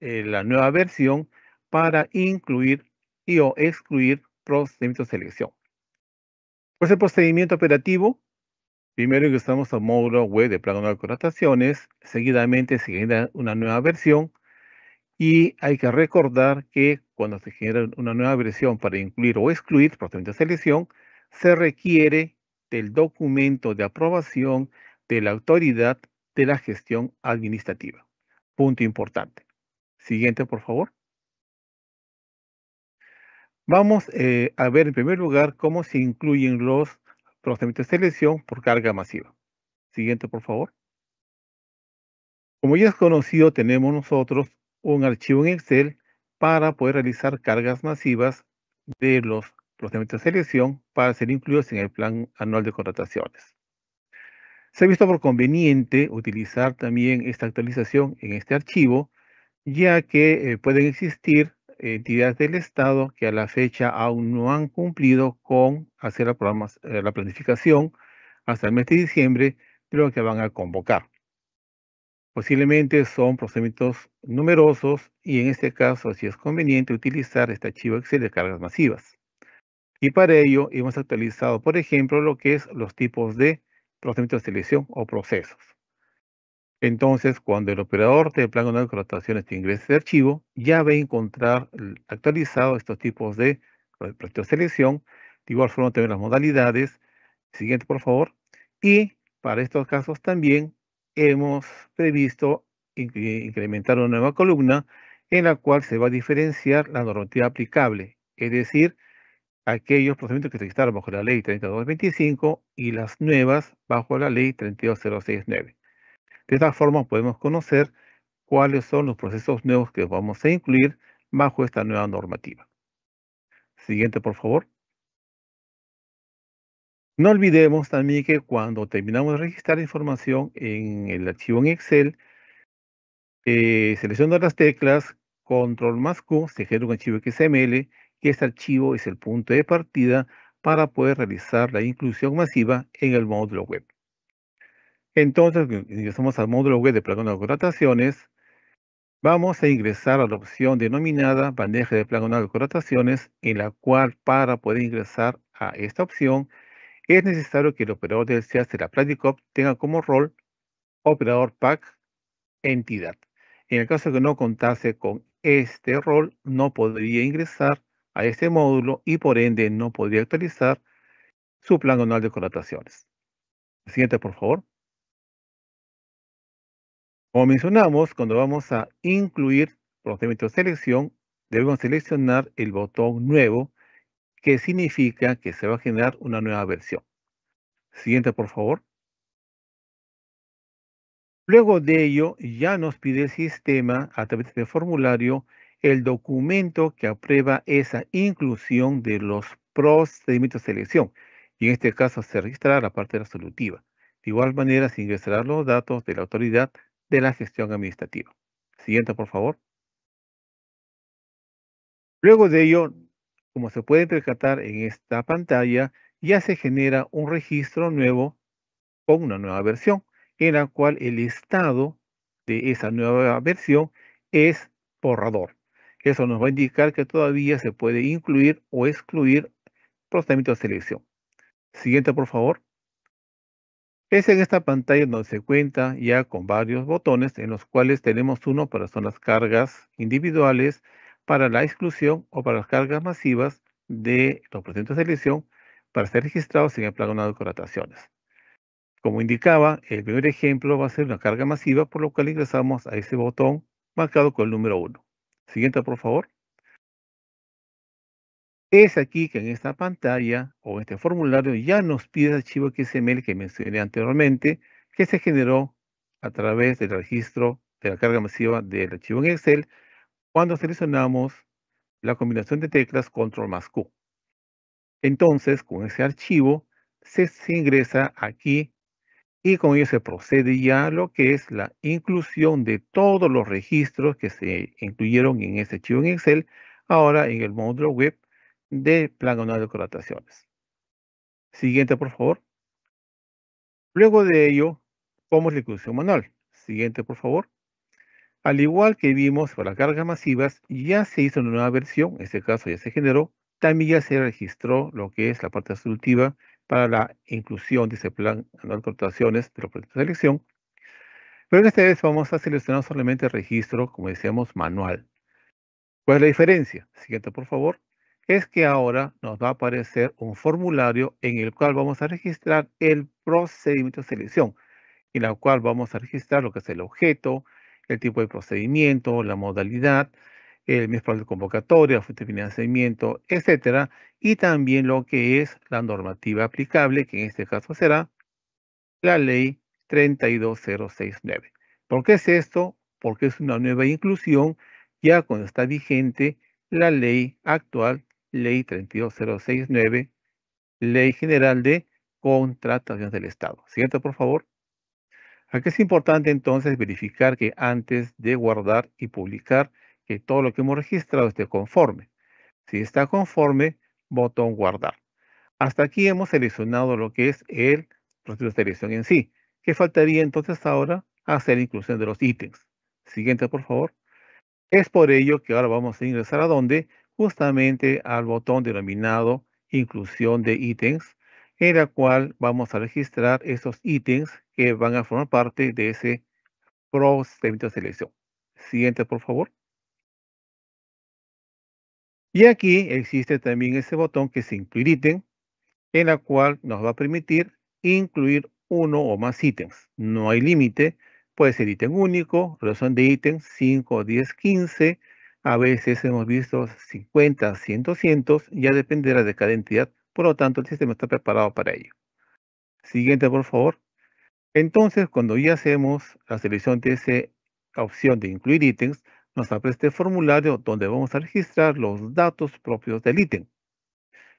la nueva versión para incluir y o excluir procedimientos de selección. Pues el procedimiento operativo, primero ingresamos al módulo web de Plan Anual de Contrataciones, seguidamente se genera una nueva versión. Y hay que recordar que cuando se genera una nueva versión para incluir o excluir procedimientos de selección, se requiere del documento de aprobación de la autoridad de la gestión administrativa. Punto importante. Siguiente, por favor. Vamos a ver en primer lugar cómo se incluyen los procedimientos de selección por carga masiva. Siguiente, por favor. Como ya es conocido, tenemos nosotros un archivo en Excel para poder realizar cargas masivas de los procedimientos de selección para ser incluidos en el Plan Anual de Contrataciones. Se ha visto por conveniente utilizar también esta actualización en este archivo, ya que pueden existir entidades del Estado que a la fecha aún no han cumplido con hacer la planificación hasta el mes de diciembre de lo que van a convocar. Posiblemente son procedimientos numerosos y en este caso sí es conveniente utilizar este archivo Excel de cargas masivas. Y para ello hemos actualizado, por ejemplo, lo que es los tipos de procedimientos de selección o procesos. Entonces, cuando el operador de Plan Anual de Contrataciones ingrese este archivo, ya va a encontrar actualizado estos tipos de procedimientos de selección. De igual forma, también las modalidades. Siguiente, por favor. Y para estos casos también hemos previsto incrementar una nueva columna en la cual se va a diferenciar la normativa aplicable, es decir, aquellos procedimientos que se registraron bajo la ley 3225 y las nuevas bajo la ley 32069. De esta forma podemos conocer cuáles son los procesos nuevos que vamos a incluir bajo esta nueva normativa. Siguiente, por favor. No olvidemos también que cuando terminamos de registrar información en el archivo en Excel, selecciono las teclas Control más Q, se genera un archivo XML y este archivo es el punto de partida para poder realizar la inclusión masiva en el módulo web. Entonces, ingresamos al módulo web de Plan Anual de Contrataciones. Vamos a ingresar a la opción denominada bandeja de Plan Anual de Contrataciones, en la cual para poder ingresar a esta opción es necesario que el operador del SEAS de la Platicop tenga como rol operador PAC entidad. En el caso de que no contase con este rol, no podría ingresar a este módulo y por ende no podría actualizar su plan anual de contrataciones. Siguiente, por favor. Como mencionamos, cuando vamos a incluir procedimientos de selección, debemos seleccionar el botón nuevo, que significa que se va a generar una nueva versión. Siguiente, por favor. Luego de ello, ya nos pide el sistema, a través del formulario, el documento que aprueba esa inclusión de los procedimientos de selección. Y en este caso se registrará la parte resolutiva. De igual manera, se ingresarán los datos de la autoridad de la gestión administrativa. Siguiente, por favor. Luego de ello, como se puede percatar en esta pantalla, ya se genera un registro nuevo con una nueva versión, en la cual el estado de esa nueva versión es borrador. Eso nos va a indicar que todavía se puede incluir o excluir procedimientos de selección. Siguiente, por favor. Es en esta pantalla donde se cuenta ya con varios botones, en los cuales tenemos uno para son las cargas individuales, para la exclusión o para las cargas masivas de los procedimientos de selección para ser registrados en el Plan Anual de Contrataciones. Como indicaba, el primer ejemplo va a ser una carga masiva, por lo cual ingresamos a ese botón marcado con el número 1. Siguiente, por favor. Es aquí que en esta pantalla o en este formulario ya nos pide el archivo XML que mencioné anteriormente, que se generó a través del registro de la carga masiva del archivo en Excel cuando seleccionamos la combinación de teclas Control más Q. Entonces, con ese archivo se ingresa aquí y con ello se procede ya a lo que es la inclusión de todos los registros que se incluyeron en ese archivo en Excel, ahora en el módulo web de Plan Anual de Contrataciones. Siguiente, por favor. Luego de ello, ¿cómo es la inclusión manual? Siguiente, por favor. Al igual que vimos para cargas masivas, ya se hizo una nueva versión, en este caso ya se generó, también ya se registró lo que es la parte resolutiva para la inclusión de ese plan anual de contrataciones de los proyectos de selección. Pero esta vez vamos a seleccionar solamente el registro, como decíamos, manual. ¿Cuál es la diferencia? Siguiente, por favor. Es que ahora nos va a aparecer un formulario en el cual vamos a registrar el procedimiento de selección, en la cual vamos a registrar lo que es el objeto, el tipo de procedimiento, la modalidad, el mes de convocatoria, fuente de financiamiento, etcétera, y también lo que es la normativa aplicable, que en este caso será la ley 32069. ¿Por qué es esto? Porque es una nueva inclusión ya cuando está vigente la ley actual, ley 32069, Ley General de Contrataciones del Estado. Siguiente, por favor. Aquí es importante entonces verificar que antes de guardar y publicar, que todo lo que hemos registrado esté conforme. Si está conforme, botón guardar. Hasta aquí hemos seleccionado lo que es el proceso de selección en sí. ¿Qué faltaría entonces ahora? Hacer la inclusión de los ítems. Siguiente, por favor. Es por ello que ahora vamos a ingresar a donde, justamente al botón denominado inclusión de ítems, en la cual vamos a registrar esos ítems que van a formar parte de ese procedimiento de selección. Siguiente, por favor. Y aquí existe también ese botón que es incluir ítem, en la cual nos va a permitir incluir uno o más ítems. No hay límite, puede ser ítem único, relación de ítems 5, 10, 15, a veces hemos visto 50, 100, 200, ya dependerá de cada entidad, por lo tanto el sistema está preparado para ello. Siguiente, por favor. Entonces, cuando ya hacemos la selección de esa opción de incluir ítems, nos aparece este formulario donde vamos a registrar los datos propios del ítem,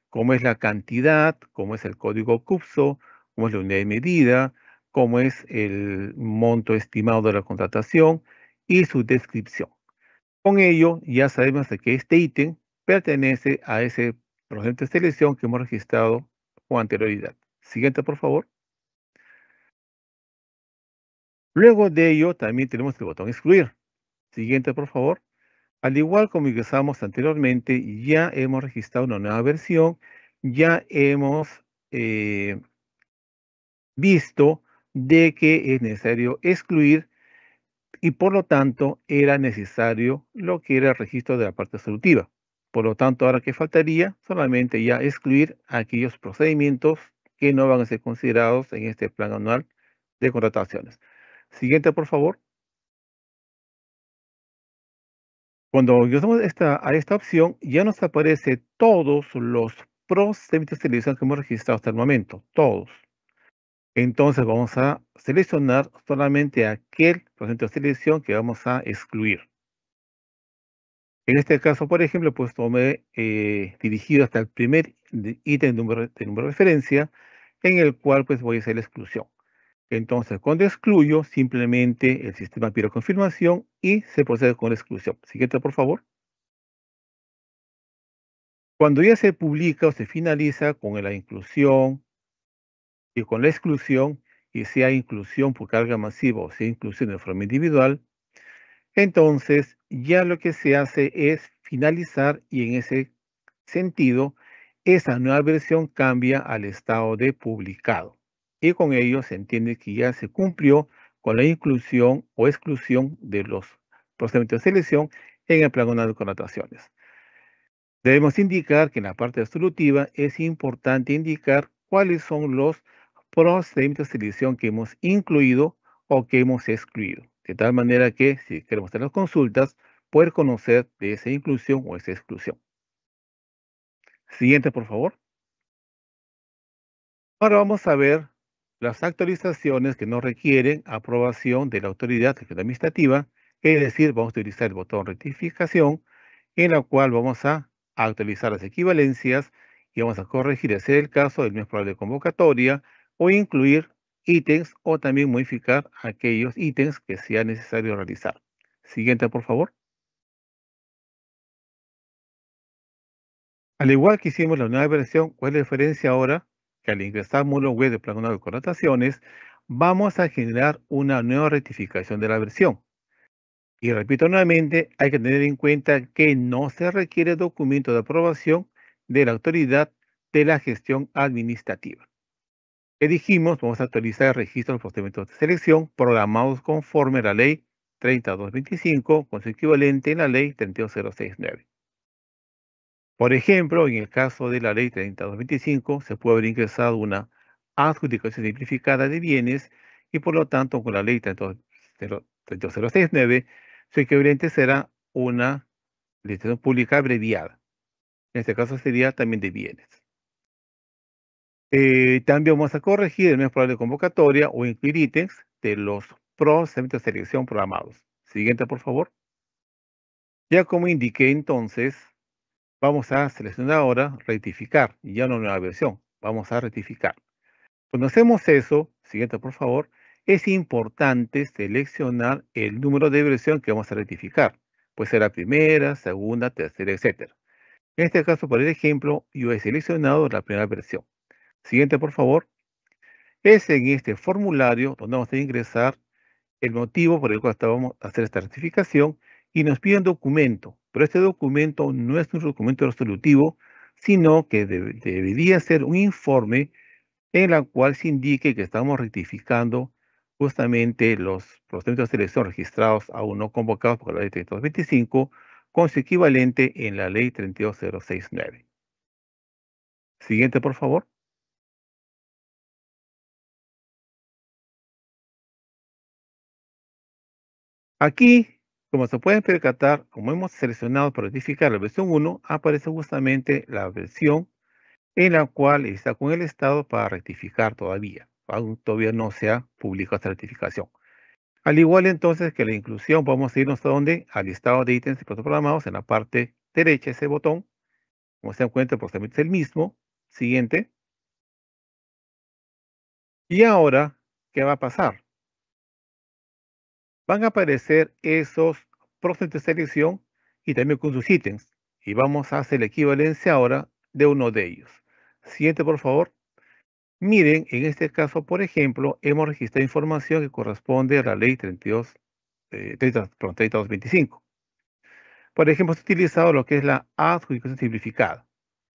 cómo es la cantidad, cómo es el código CUPSO, cómo es la unidad de medida, cómo es el monto estimado de la contratación y su descripción. Con ello ya sabemos de que este ítem pertenece a ese proceso de selección que hemos registrado con anterioridad. Siguiente, por favor. Luego de ello también tenemos el botón excluir. Siguiente, por favor. Al igual como ingresamos anteriormente, ya hemos registrado una nueva versión, ya hemos visto de que es necesario excluir y por lo tanto era necesario lo que era el registro de la parte resolutiva. Por lo tanto, ahora que faltaría solamente ya excluir aquellos procedimientos que no van a ser considerados en este plan anual de contrataciones. Siguiente, por favor. Cuando ingresamos a esta opción, ya nos aparece todos los procedimientos de selección que hemos registrado hasta el momento, todos. Entonces vamos a seleccionar solamente aquel procedimiento de selección que vamos a excluir. En este caso, por ejemplo, pues tomé dirigido hasta el primer ítem de número de referencia, en el cual pues voy a hacer la exclusión. Entonces, cuando excluyo, simplemente el sistema pide confirmación y se procede con la exclusión. Siguiente, por favor. Cuando ya se publica o se finaliza con la inclusión y con la exclusión, y sea inclusión por carga masiva o sea inclusión de forma individual, entonces ya lo que se hace es finalizar y en ese sentido, esa nueva versión cambia al estado de publicado. Y con ello se entiende que ya se cumplió con la inclusión o exclusión de los procedimientos de selección en el plan anual de contrataciones. Debemos indicar que en la parte resolutiva es importante indicar cuáles son los procedimientos de selección que hemos incluido o que hemos excluido. De tal manera que, si queremos hacer las consultas, poder conocer de esa inclusión o esa exclusión. Siguiente, por favor. Ahora vamos a ver las actualizaciones que no requieren aprobación de la autoridad administrativa, es decir, vamos a utilizar el botón rectificación, en la cual vamos a actualizar las equivalencias y vamos a corregir, ese es el caso del mes probable de convocatoria, o incluir ítems o también modificar aquellos ítems que sea necesario realizar. Siguiente, por favor. Al igual que hicimos la nueva versión, ¿cuál es la diferencia ahora? Que al ingresar al módulo web de plan de connotaciones, vamos a generar una nueva rectificación de la versión. Y repito nuevamente, hay que tener en cuenta que no se requiere documento de aprobación de la autoridad de la gestión administrativa. Que dijimos, vamos a actualizar el registro de los procedimientos de selección programados conforme a la ley 3225 con su equivalente en la ley 32069. Por ejemplo, en el caso de la ley 3225, se puede haber ingresado una adjudicación simplificada de bienes y por lo tanto con la ley 32069, su equivalente será una licitación pública abreviada. En este caso sería también de bienes. También vamos a corregir el mes probable de convocatoria o incluir ítems de los procedimientos de selección programados. Siguiente, por favor. Ya como indiqué entonces, vamos a seleccionar ahora rectificar, y ya no nueva versión, vamos a rectificar. Cuando hacemos eso, siguiente por favor, es importante seleccionar el número de versión que vamos a rectificar. Puede ser la primera, segunda, tercera, etc. En este caso, por ejemplo, yo he seleccionado la primera versión. Siguiente por favor, es en este formulario donde vamos a ingresar el motivo por el cual estábamos a hacer esta rectificación y nos piden documento, pero este documento no es un documento resolutivo, sino que debería ser un informe en el cual se indique que estamos rectificando justamente los procedimientos de selección registrados aún no convocados por la ley 3225 con su equivalente en la ley 32069. Siguiente, por favor. Aquí, como se pueden percatar, como hemos seleccionado para rectificar la versión 1, aparece justamente la versión en la cual está con el Estado para rectificar todavía. Aún todavía no se ha publicado esta rectificación. Al igual entonces que la inclusión, vamos a irnos a donde, al listado de ítems y procesos programados, en la parte derecha, ese botón, como se dan cuenta, el procedimiento es el mismo. Siguiente. Y ahora, ¿qué va a pasar? Van a aparecer esos procedimientos de selección y también con sus ítems. Y vamos a hacer la equivalencia ahora de uno de ellos. Siguiente, por favor. Miren, en este caso, por ejemplo, hemos registrado información que corresponde a la ley 3225. Por ejemplo, hemos utilizado lo que es la adjudicación simplificada.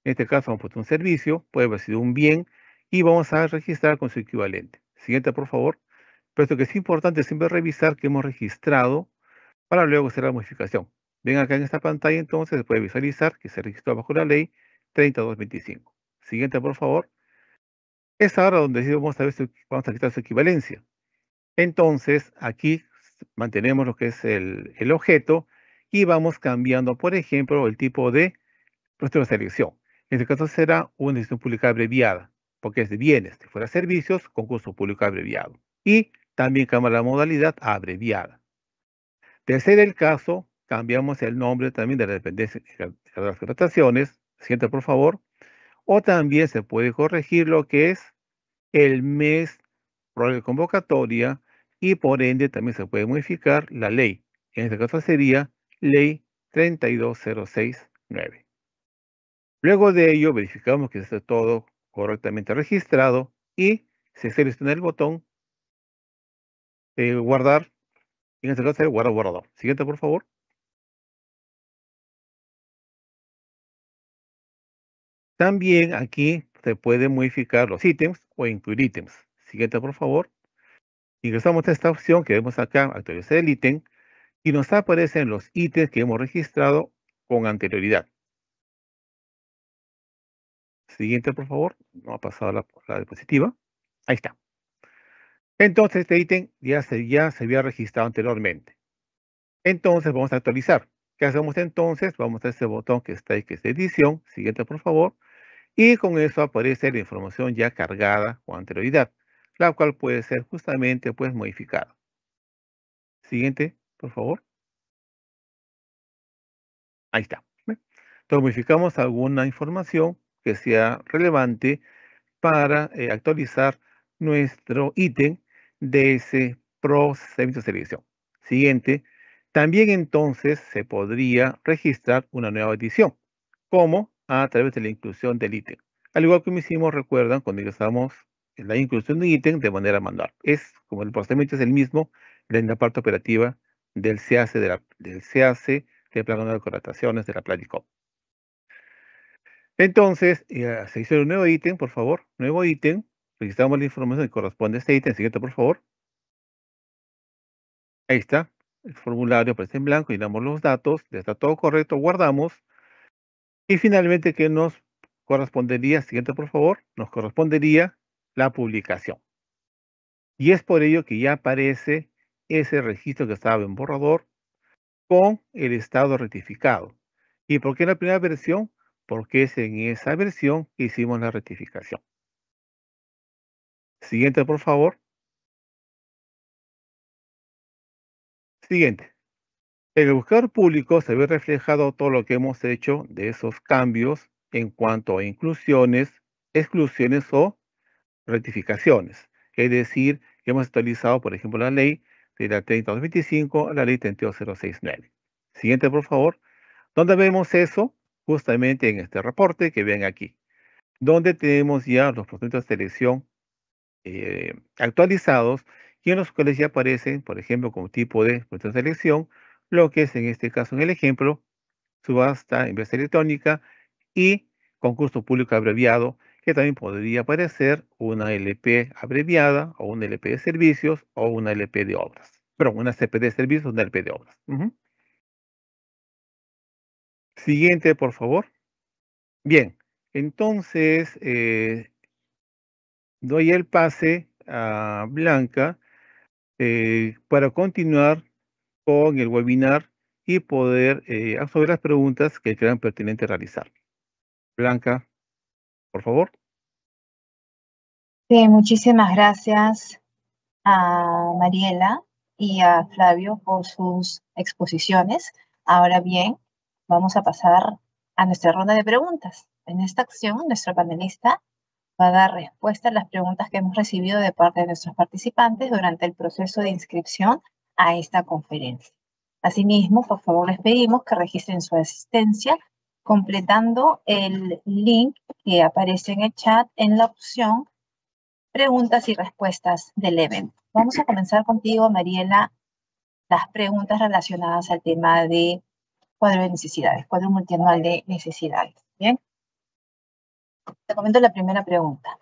En este caso, hemos puesto un servicio, puede haber sido un bien, y vamos a registrar con su equivalente. Siguiente, por favor. Puesto que es importante siempre revisar que hemos registrado para luego hacer la modificación. Ven acá en esta pantalla, entonces, se puede visualizar que se registró bajo la ley 3225. Siguiente, por favor. Es ahora donde vamos a ver si vamos a quitar su equivalencia. Entonces, aquí mantenemos lo que es el objeto y vamos cambiando, por ejemplo, el tipo de procedimiento de selección. En este caso será una licitación pública abreviada, porque es de bienes. Si fuera servicios, concurso público abreviado. Y también cambia la modalidad a abreviada. De ser el caso, cambiamos el nombre también de la dependencia de las contrataciones. Siguiente, por favor. O también se puede corregir lo que es el mes probable de convocatoria y por ende también se puede modificar la ley. En este caso sería ley 32069. Luego de ello verificamos que esté todo correctamente registrado y se selecciona el botón guardar. En este caso sería guardado. Siguiente, por favor. También aquí se puede modificar los ítems o incluir ítems. Siguiente, por favor. Ingresamos a esta opción que vemos acá, actualizar el ítem, y nos aparecen los ítems que hemos registrado con anterioridad. Siguiente, por favor. No ha pasado la diapositiva. Ahí está. Entonces, este ítem ya se había registrado anteriormente. Entonces, vamos a actualizar. ¿Qué hacemos entonces? Vamos a ese botón que está ahí, que es edición. Siguiente, por favor. Y con eso aparece la información ya cargada con anterioridad, la cual puede ser justamente pues modificada. Siguiente, por favor. Ahí está. ¿Ve? Entonces modificamos alguna información que sea relevante para actualizar nuestro ítem de ese procedimiento de selección. Siguiente, también entonces se podría registrar una nueva edición, como a través de la inclusión del ítem. Al igual que me hicimos, recuerdan, cuando ingresamos en la inclusión de ítem de manera manual. Es como el procedimiento es el mismo en la parte operativa del CAC, del CAC, del Plan Anual de Contrataciones de la Planicop. Entonces, se hizo un nuevo ítem, por favor. Nuevo ítem. Registramos la información que corresponde a este ítem. Siguiente, por favor. Ahí está. El formulario aparece en blanco. Llenamos los datos. Ya está todo correcto. Guardamos. Y finalmente, ¿qué nos correspondería? Siguiente, por favor. Nos correspondería la publicación. Y es por ello que ya aparece ese registro que estaba en borrador con el estado rectificado. ¿Y por qué la primera versión? Porque es en esa versión que hicimos la rectificación. Siguiente, por favor. Siguiente. En el buscador público se ve reflejado todo lo que hemos hecho de esos cambios en cuanto a inclusiones, exclusiones o rectificaciones. Es decir, que hemos actualizado, por ejemplo, la ley de la 3225 a la ley 32069. Siguiente, por favor. ¿Dónde vemos eso? Justamente en este reporte que ven aquí, donde tenemos ya los procedimientos de selección actualizados y en los cuales ya aparecen, por ejemplo, como tipo de proceso de selección, lo que es en este caso en el ejemplo, subasta inversa electrónica y concurso público abreviado, que también podría aparecer una LP abreviada o una LP de servicios o una LP de obras. Perdón, una CP de servicios o una LP de obras. Siguiente, por favor. Bien, entonces doy el pase a Blanca para continuar con el webinar y poder absorber las preguntas que crean pertinente realizar. Blanca, por favor. Sí, muchísimas gracias a Mariela y a Flavio por sus exposiciones. Ahora bien, vamos a pasar a nuestra ronda de preguntas. En esta acción, nuestro panelista va a dar respuesta a las preguntas que hemos recibido de parte de nuestros participantes durante el proceso de inscripción a esta conferencia. Asimismo, por favor, les pedimos que registren su asistencia completando el link que aparece en el chat en la opción preguntas y respuestas del evento. Vamos a comenzar contigo, Mariela, las preguntas relacionadas al tema de cuadro de necesidades, cuadro multianual de necesidades. ¿Bien? Te comento la primera pregunta.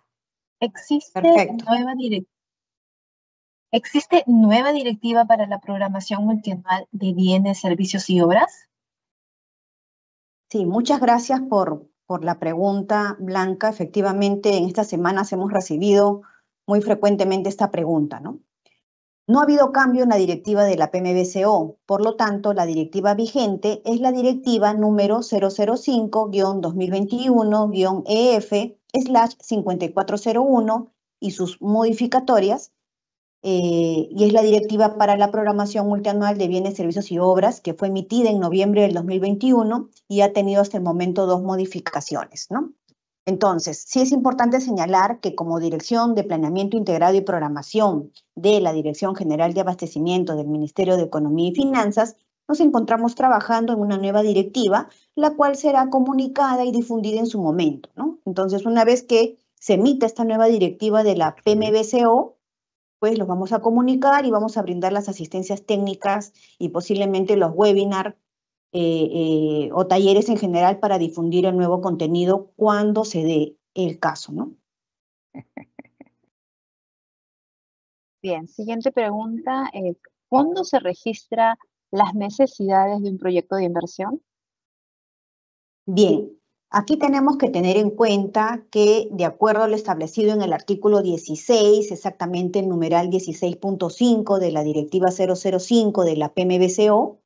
¿Existe nueva directiva para la programación multianual de bienes, servicios y obras? Sí, muchas gracias por la pregunta, Blanca. Efectivamente, en estas semanas hemos recibido muy frecuentemente esta pregunta, ¿no? No ha habido cambio en la directiva de la PMBCO, por lo tanto, la directiva vigente es la directiva número 005-2021-EF/5401 y sus modificatorias, y es la directiva para la programación multianual de bienes, servicios y obras, que fue emitida en noviembre del 2021 y ha tenido hasta el momento 2 modificaciones, ¿no? Entonces, sí es importante señalar que como Dirección de Planeamiento Integrado y Programación de la Dirección General de Abastecimiento del Ministerio de Economía y Finanzas, nos encontramos trabajando en una nueva directiva, la cual será comunicada y difundida en su momento, ¿no? Entonces, una vez que se emita esta nueva directiva de la PMBCO, pues los vamos a comunicar y vamos a brindar las asistencias técnicas y posiblemente los webinars o talleres en general para difundir el nuevo contenido cuando se dé el caso, ¿no? Bien, siguiente pregunta es, ¿cuándo se registra las necesidades de un proyecto de inversión? Bien, Aquí tenemos que tener en cuenta que, de acuerdo a lo establecido en el artículo 16, exactamente el numeral 16.5 de la Directiva 005 de la PMBCO,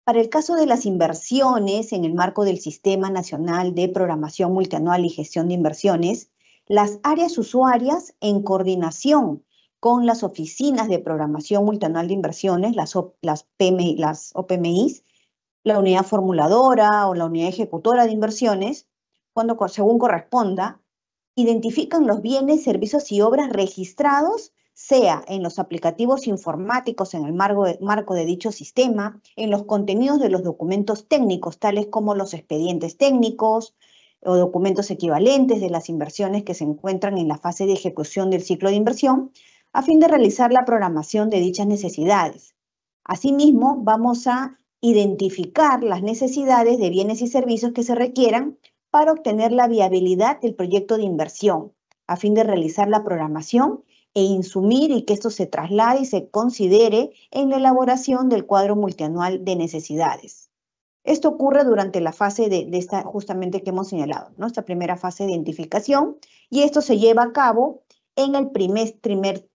para el caso de las inversiones en el marco del Sistema Nacional de Programación Multianual y Gestión de Inversiones, las áreas usuarias, en coordinación con las oficinas de programación multianual de inversiones, las OPMIs, la unidad formuladora o la unidad ejecutora de inversiones, según corresponda, identifican los bienes, servicios y obras registrados, sea en los aplicativos informáticos en el marco de dicho sistema, en los contenidos de los documentos técnicos, tales como los expedientes técnicos o documentos equivalentes de las inversiones que se encuentran en la fase de ejecución del ciclo de inversión, a fin de realizar la programación de dichas necesidades. Asimismo, vamos a identificar las necesidades de bienes y servicios que se requieran para obtener la viabilidad del proyecto de inversión, a fin de realizar la programación e insumir y que esto se traslade y se considere en la elaboración del cuadro multianual de necesidades. Esto ocurre durante la fase de esta justamente que hemos señalado, ¿no? Esta primera fase de identificación, y esto se lleva a cabo en el primer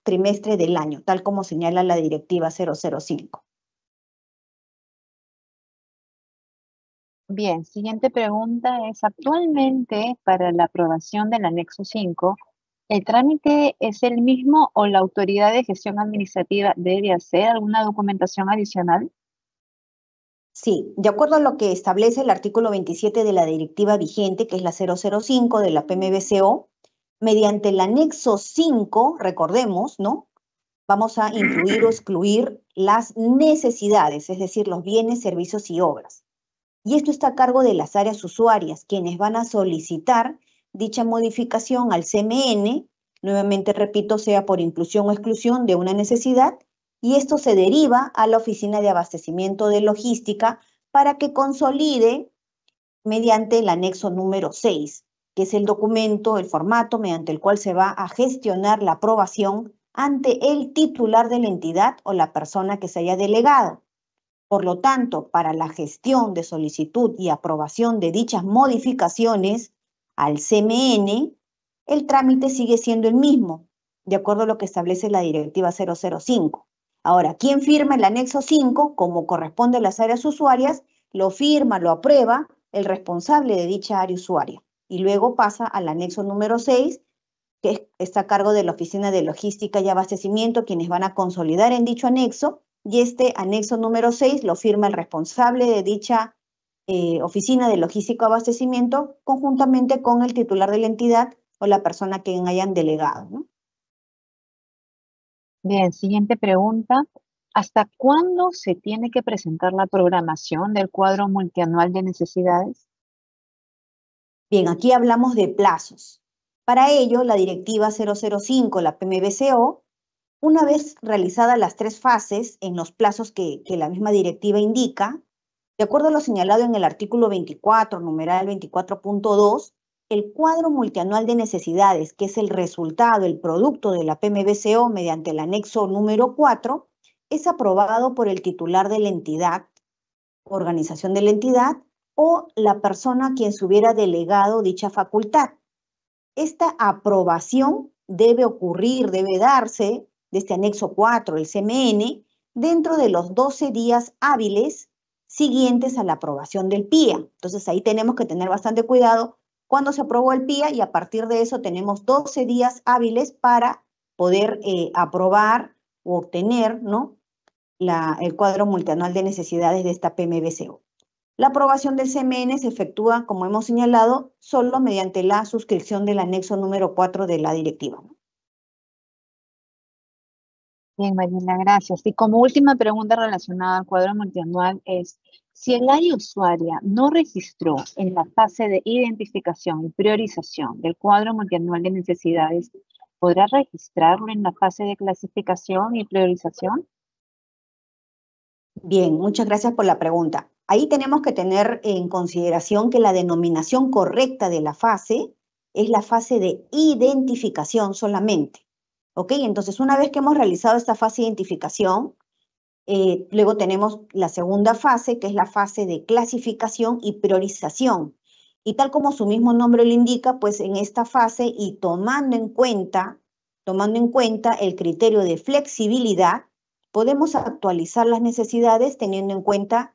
trimestre del año, tal como señala la Directiva 005. Bien, siguiente pregunta es, actualmente para la aprobación del anexo 5, ¿el trámite es el mismo o la autoridad de gestión administrativa debe hacer alguna documentación adicional? Sí, de acuerdo a lo que establece el artículo 27 de la directiva vigente, que es la 005 de la PMBCO, mediante el anexo 5, recordemos, ¿no? Vamos a incluir o excluir las necesidades, es decir, los bienes, servicios y obras. Y esto está a cargo de las áreas usuarias, quienes van a solicitar dicha modificación al CMN, nuevamente repito, sea por inclusión o exclusión de una necesidad, y esto se deriva a la Oficina de Abastecimiento de Logística para que consolide mediante el anexo número 6, que es el documento, el formato mediante el cual se va a gestionar la aprobación ante el titular de la entidad o la persona que se haya delegado. Por lo tanto, para la gestión de solicitud y aprobación de dichas modificaciones al CMN, el trámite sigue siendo el mismo, de acuerdo a lo que establece la Directiva 005. Ahora, ¿quién firma el anexo 5? Como corresponde a las áreas usuarias, lo firma, lo aprueba el responsable de dicha área usuaria. Y luego pasa al anexo número 6, que está a cargo de la Oficina de Logística y Abastecimiento, quienes van a consolidar en dicho anexo, y este anexo número 6 lo firma el responsable de dicha Oficina de Logística y Abastecimiento, conjuntamente con el titular de la entidad o la persona que hayan delegado, ¿no? Bien, siguiente pregunta. ¿Hasta cuándo se tiene que presentar la programación del cuadro multianual de necesidades? Bien, aquí hablamos de plazos. Para ello, la Directiva 005, la PMBCO, una vez realizadas las 3 fases en los plazos que la misma directiva indica, de acuerdo a lo señalado en el artículo 24, numeral 24.2, el cuadro multianual de necesidades, que es el resultado, el producto de la PMBCO mediante el anexo número 4, es aprobado por el titular de la entidad, organización de la entidad, o la persona a quien se hubiera delegado dicha facultad. Esta aprobación debe ocurrir, debe darse de este anexo 4, el CMN, dentro de los 12 días hábiles siguientes a la aprobación del PIA. Entonces ahí tenemos que tener bastante cuidado cuando se aprobó el PIA, y a partir de eso tenemos 12 días hábiles para poder aprobar o obtener, ¿no?, el cuadro multianual de necesidades de esta PMBCO. La aprobación del CMN se efectúa, como hemos señalado, solo mediante la suscripción del anexo número 4 de la directiva. Bien, Marina, gracias. Y como última pregunta relacionada al cuadro multianual es, si el área usuaria no registró en la fase de identificación y priorización del cuadro multianual de necesidades, ¿podrá registrarlo en la fase de clasificación y priorización? Bien, muchas gracias por la pregunta. Ahí tenemos que tener en consideración que la denominación correcta de la fase es la fase de identificación solamente. ¿Ok? Entonces, una vez que hemos realizado esta fase de identificación, luego tenemos la segunda fase, que es la fase de clasificación y priorización. Y tal como su mismo nombre lo indica, pues en esta fase y tomando en cuenta el criterio de flexibilidad, podemos actualizar las necesidades teniendo en cuenta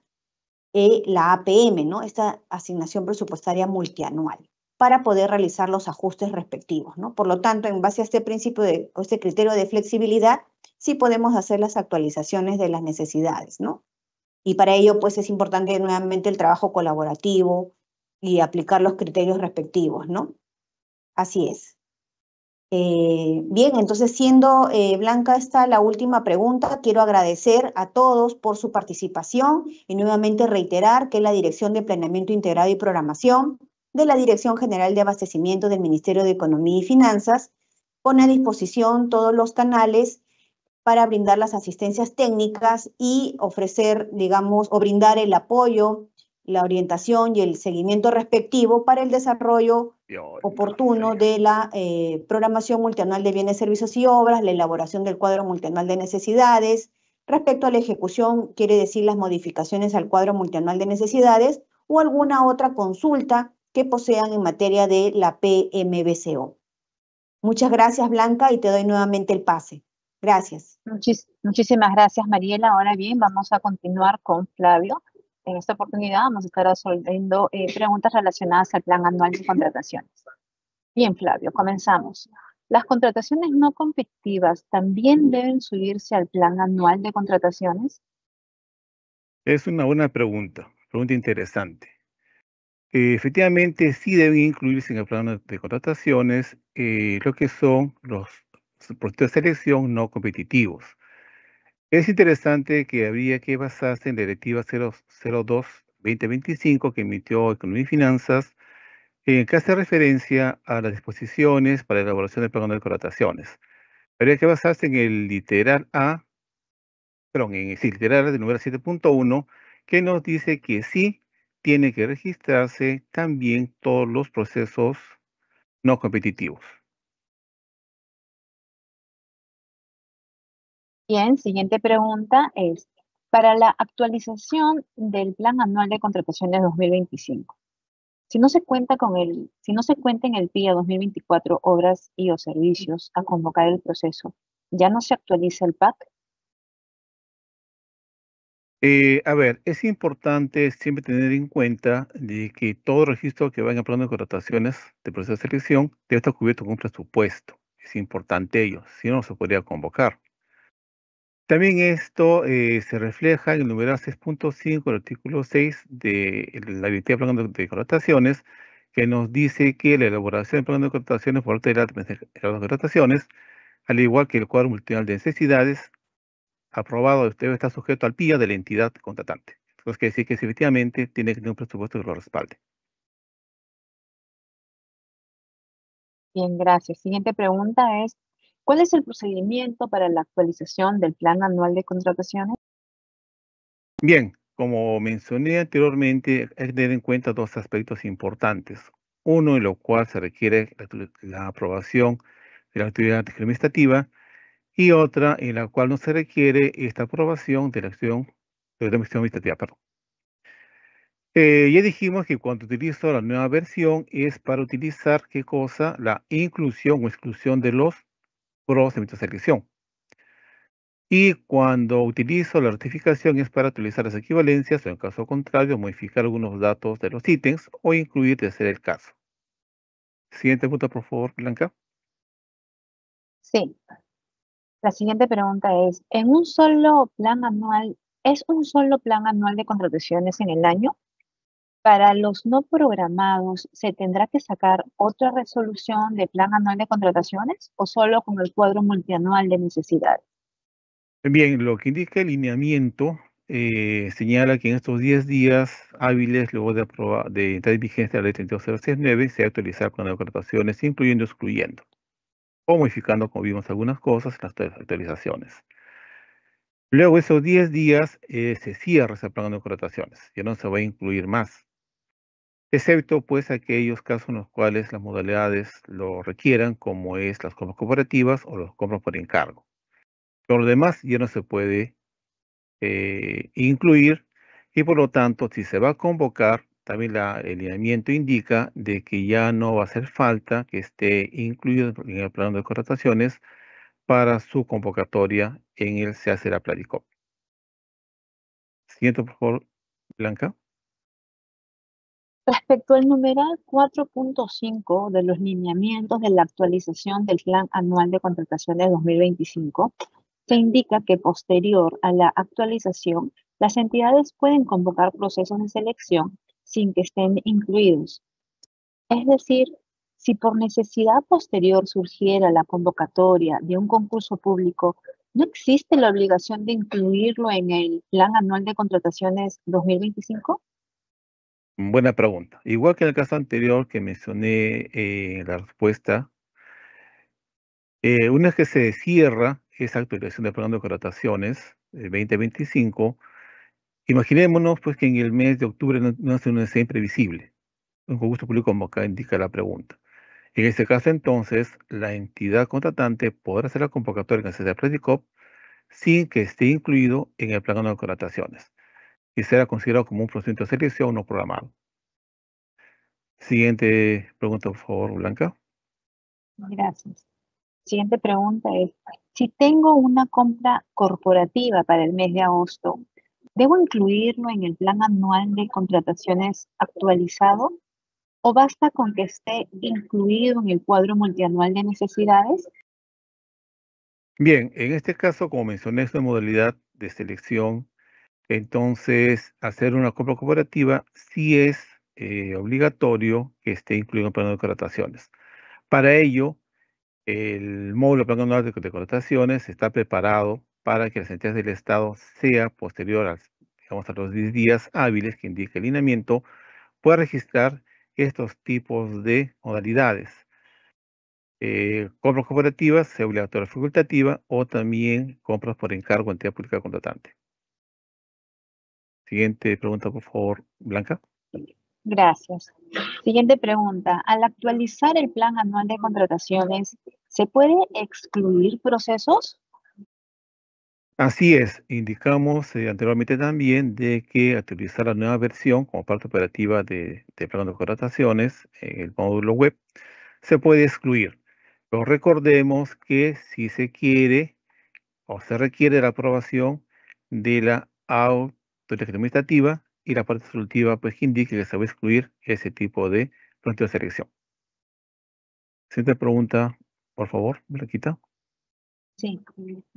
la APM, ¿no? Esta asignación presupuestaria multianual, para poder realizar los ajustes respectivos, ¿no? Por lo tanto, en base a este principio o este criterio de flexibilidad, sí podemos hacer las actualizaciones de las necesidades, ¿no? Y para ello, pues es importante nuevamente el trabajo colaborativo y aplicar los criterios respectivos, ¿no? Así es. Bien, entonces siendo Blanca esta la última pregunta, quiero agradecer a todos por su participación y nuevamente reiterar que la Dirección de Planeamiento Integrado y Programación de la Dirección General de Abastecimiento del Ministerio de Economía y Finanzas pone a disposición todos los canales para brindar las asistencias técnicas y ofrecer, digamos, o brindar el apoyo, la orientación y el seguimiento respectivo para el desarrollo oportuno de la programación multianual de bienes, servicios y obras, la elaboración del cuadro multianual de necesidades. Respecto a la ejecución, quiere decir las modificaciones al cuadro multianual de necesidades o alguna otra consulta que posean en materia de la PMBCO. Muchas gracias, Blanca, y te doy nuevamente el pase. Gracias. Muchísimas gracias, Mariela. Ahora bien, vamos a continuar con Flavio. En esta oportunidad vamos a estar resolviendo preguntas relacionadas al plan anual de contrataciones. Bien, Flavio, comenzamos. ¿Las contrataciones no competitivas también deben subirse al plan anual de contrataciones? Es una buena pregunta interesante. Efectivamente, sí deben incluirse en el plan de contrataciones lo que son los procesos de selección no competitivos. Es interesante que habría que basarse en la Directiva 002-2025 que emitió Economía y Finanzas, que hace referencia a las disposiciones para la elaboración del plan de contrataciones. Habría que basarse en el literal A, literal A del número 7.1, que nos dice que sí tiene que registrarse también todos los procesos no competitivos. Bien, siguiente pregunta es, para la actualización del Plan Anual de Contrataciones 2025, si no se cuenta en el PIA 2024 obras y o servicios a convocar el proceso, ¿ya no se actualiza el PAC? A ver, es importante siempre tener en cuenta de que todo registro que vaya en plan de contrataciones de proceso de selección debe estar cubierto con un presupuesto. Es importante ello, si no, no se podría convocar. También esto se refleja en el numeral 6.5 del artículo 6 de la Directiva de Plan de Contrataciones, que nos dice que la elaboración del plan de contrataciones por parte de las contrataciones, al igual que el cuadro multianual de necesidades, aprobado debe estar sujeto al PIA de la entidad contratante. Entonces quiere decir que sí, efectivamente tiene que tener un presupuesto que lo respalde. Bien, gracias. Siguiente pregunta es, ¿cuál es el procedimiento para la actualización del Plan Anual de Contrataciones? Bien, como mencioné anteriormente, hay que tener en cuenta dos aspectos importantes. Uno, en lo cual se requiere la aprobación de la autoridad administrativa, y otra, en la cual no se requiere esta aprobación de la acción administrativa. Perdón. Ya dijimos que cuando utilizo la nueva versión es para utilizar, ¿qué cosa? La inclusión o exclusión de los procedimientos de selección. Y cuando utilizo la rectificación es para utilizar las equivalencias o en caso contrario modificar algunos datos de los ítems o incluir de ser el caso. Siguiente punto, por favor, Blanca. Sí. La siguiente pregunta es, ¿es un solo plan anual de contrataciones en el año? Para los no programados, ¿se tendrá que sacar otra resolución de plan anual de contrataciones o solo con el cuadro multianual de necesidades? Bien, lo que indica el lineamiento señala que en estos 10 días hábiles, luego de entrar en vigencia la ley 32069, se va a actualizar el plan de contrataciones, incluyendo, excluyendo, o modificando, como vimos, algunas cosas en las actualizaciones. Luego, esos 10 días se cierra ese plan de contrataciones, ya no se va a incluir más, excepto pues aquellos casos en los cuales las modalidades lo requieran, como es las compras cooperativas o las compras por encargo. Por lo demás, ya no se puede incluir, y por lo tanto, si se va a convocar, también el lineamiento indica de que ya no va a hacer falta que esté incluido en el plano de contrataciones para su convocatoria en el SEACERA Pladicop. Siguiente, por favor, Blanca. Respecto al numeral 4.5 de los lineamientos de la actualización del Plan Anual de Contrataciones 2025, se indica que posterior a la actualización, las entidades pueden convocar procesos de selección sin que estén incluidos. Es decir, si por necesidad posterior surgiera la convocatoria de un concurso público, ¿no existe la obligación de incluirlo en el Plan Anual de Contrataciones 2025? Buena pregunta. Igual que en el caso anterior que mencioné en la respuesta, una vez que se cierra esa actualización del plan de contrataciones 2025, imaginémonos pues que en el mes de octubre no es una escena imprevisible, un concurso público como acá indica la pregunta. En este caso, entonces, la entidad contratante podrá hacer la convocatoria en el Pladicop sin que esté incluido en el plan de contrataciones y será considerado como un procedimiento de selección no programado. Siguiente pregunta, por favor, Blanca. Gracias. Siguiente pregunta es, si tengo una compra corporativa para el mes de agosto, ¿debo incluirlo en el plan anual de contrataciones actualizado? ¿O basta con que esté incluido en el cuadro multianual de necesidades? Bien, en este caso, como mencioné, es una modalidad de selección. Entonces, hacer una compra corporativa sí es obligatorio que esté incluido en el plano de contrataciones. Para ello, el módulo plan anual de contrataciones está preparado para que las entidades del Estado, sea posterior a los 10 días hábiles que indica el lineamiento, pueda registrar estos tipos de modalidades. Compras corporativas, sea obligatoria o facultativa, o también compras por encargo de entidad pública contratante. Siguiente pregunta, por favor, Blanca. Gracias. Siguiente pregunta. Al actualizar el plan anual de contrataciones, ¿se puede excluir procesos? Así es, indicamos anteriormente también de que actualizar la nueva versión como parte operativa de plan de contrataciones en el módulo web se puede excluir. Pero recordemos que si se quiere o se requiere la aprobación de la autoridad administrativa y la parte resolutiva pues que indique que se va a excluir ese tipo de planteo de selección. Siguiente pregunta, por favor, Blanquita. Sí.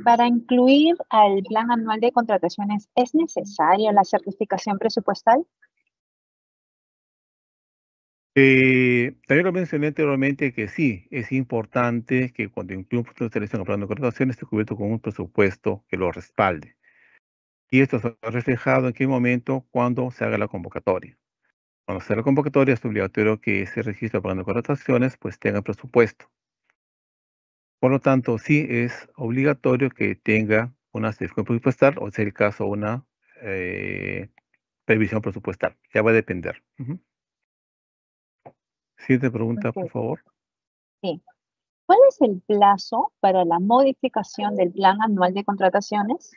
Para incluir al plan anual de contrataciones, ¿es necesaria la certificación presupuestal? También lo mencioné anteriormente que sí, es importante que cuando incluya un proceso de selección o plan de contratación esté cubierto con un presupuesto que lo respalde. Y esto se ha reflejado en qué momento, cuando se haga la convocatoria. Cuando se haga la convocatoria es obligatorio que ese registro de plan de contrataciones pues tenga presupuesto. Por lo tanto, sí es obligatorio que tenga una certificación presupuestal o, si es el caso, una previsión presupuestal. Ya va a depender. Siguiente pregunta, por Ok. favor. Sí. ¿Cuál es el plazo para la modificación del plan anual de contrataciones?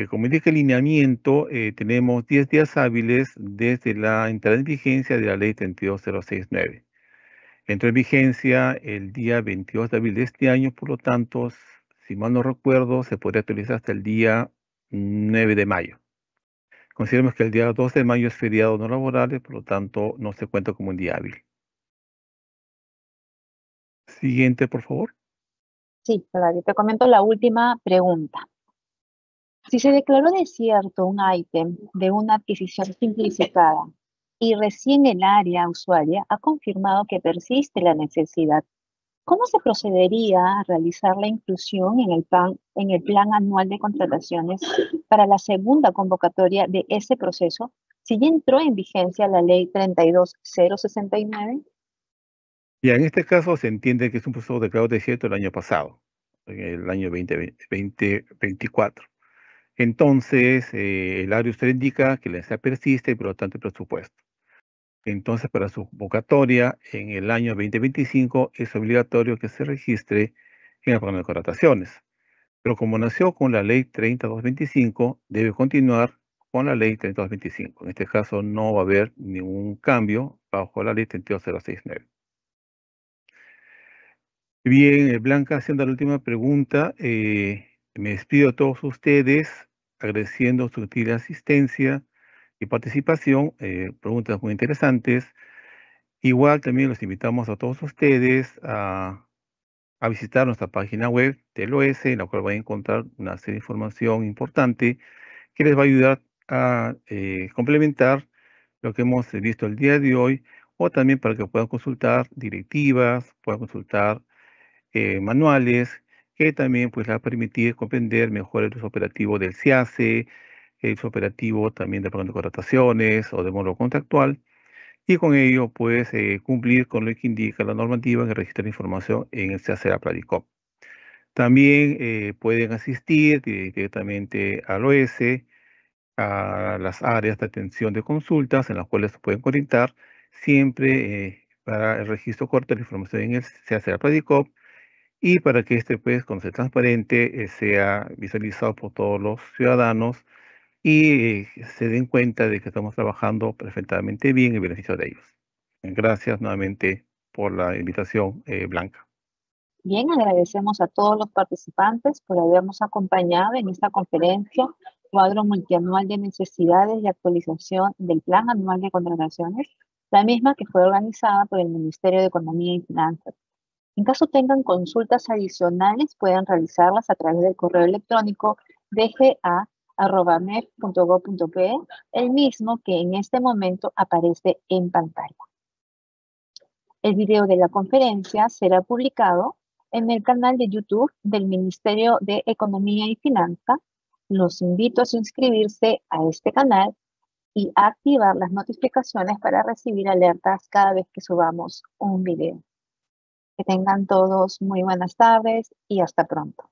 Como indica el lineamiento, tenemos 10 días hábiles desde la entrada en vigencia de la ley 32069. Entró en vigencia el día 22 de abril de este año, por lo tanto, si mal no recuerdo, se podría actualizar hasta el día 9 de mayo. Consideremos que el día 2 de mayo es feriado no laborable, por lo tanto, no se cuenta como un día hábil. Siguiente, por favor. Sí, Flavio, te comento la última pregunta. Si se declaró desierto un ítem de una adquisición simplificada y recién el área usuaria ha confirmado que persiste la necesidad, ¿cómo se procedería a realizar la inclusión en el plan anual de contrataciones para la segunda convocatoria de ese proceso si ya entró en vigencia la ley 32069? Y en este caso se entiende que es un proceso declarado desierto el año pasado, en el año 2024. Entonces, el área usted indica que la necesidad persiste y por lo tanto el presupuesto. Entonces, para su convocatoria en el año 2025 es obligatorio que se registre en el programa de contrataciones. Pero como nació con la ley 30225, debe continuar con la ley 3225. En este caso no va a haber ningún cambio bajo la ley 32069. Bien, Blanca, haciendo la última pregunta, me despido a todos ustedes agradeciendo su útil asistencia y participación, preguntas muy interesantes. Igual también los invitamos a todos ustedes a visitar nuestra página web del OS, en la cual van a encontrar una serie de información importante que les va a ayudar a complementar lo que hemos visto el día de hoy, o también para que puedan consultar directivas, puedan consultar manuales, que también pues les va a permitir comprender mejor el uso operativo del SIACE, el uso operativo también del programa de contrataciones o de módulo contractual, y con ello pues cumplir con lo que indica la normativa en el registro de información en el SIACE Apladicop. También pueden asistir directamente al OS, a las áreas de atención de consultas en las cuales se pueden conectar siempre para el registro corto de la información en el SIACE Apladicop, y para que este, pues, cuando sea transparente, sea visualizado por todos los ciudadanos y se den cuenta de que estamos trabajando perfectamente bien en beneficio de ellos. Gracias nuevamente por la invitación, Blanca. Bien, agradecemos a todos los participantes por habernos acompañado en esta conferencia Cuadro Multianual de Necesidades y Actualización del Plan Anual de Contrataciones, la misma que fue organizada por el Ministerio de Economía y Finanzas. En caso tengan consultas adicionales, pueden realizarlas a través del correo electrónico dga@mef.gov.pe, el mismo que en este momento aparece en pantalla. El video de la conferencia será publicado en el canal de YouTube del Ministerio de Economía y Finanzas. Los invito a suscribirse a este canal y a activar las notificaciones para recibir alertas cada vez que subamos un video. Que tengan todos muy buenas tardes y hasta pronto.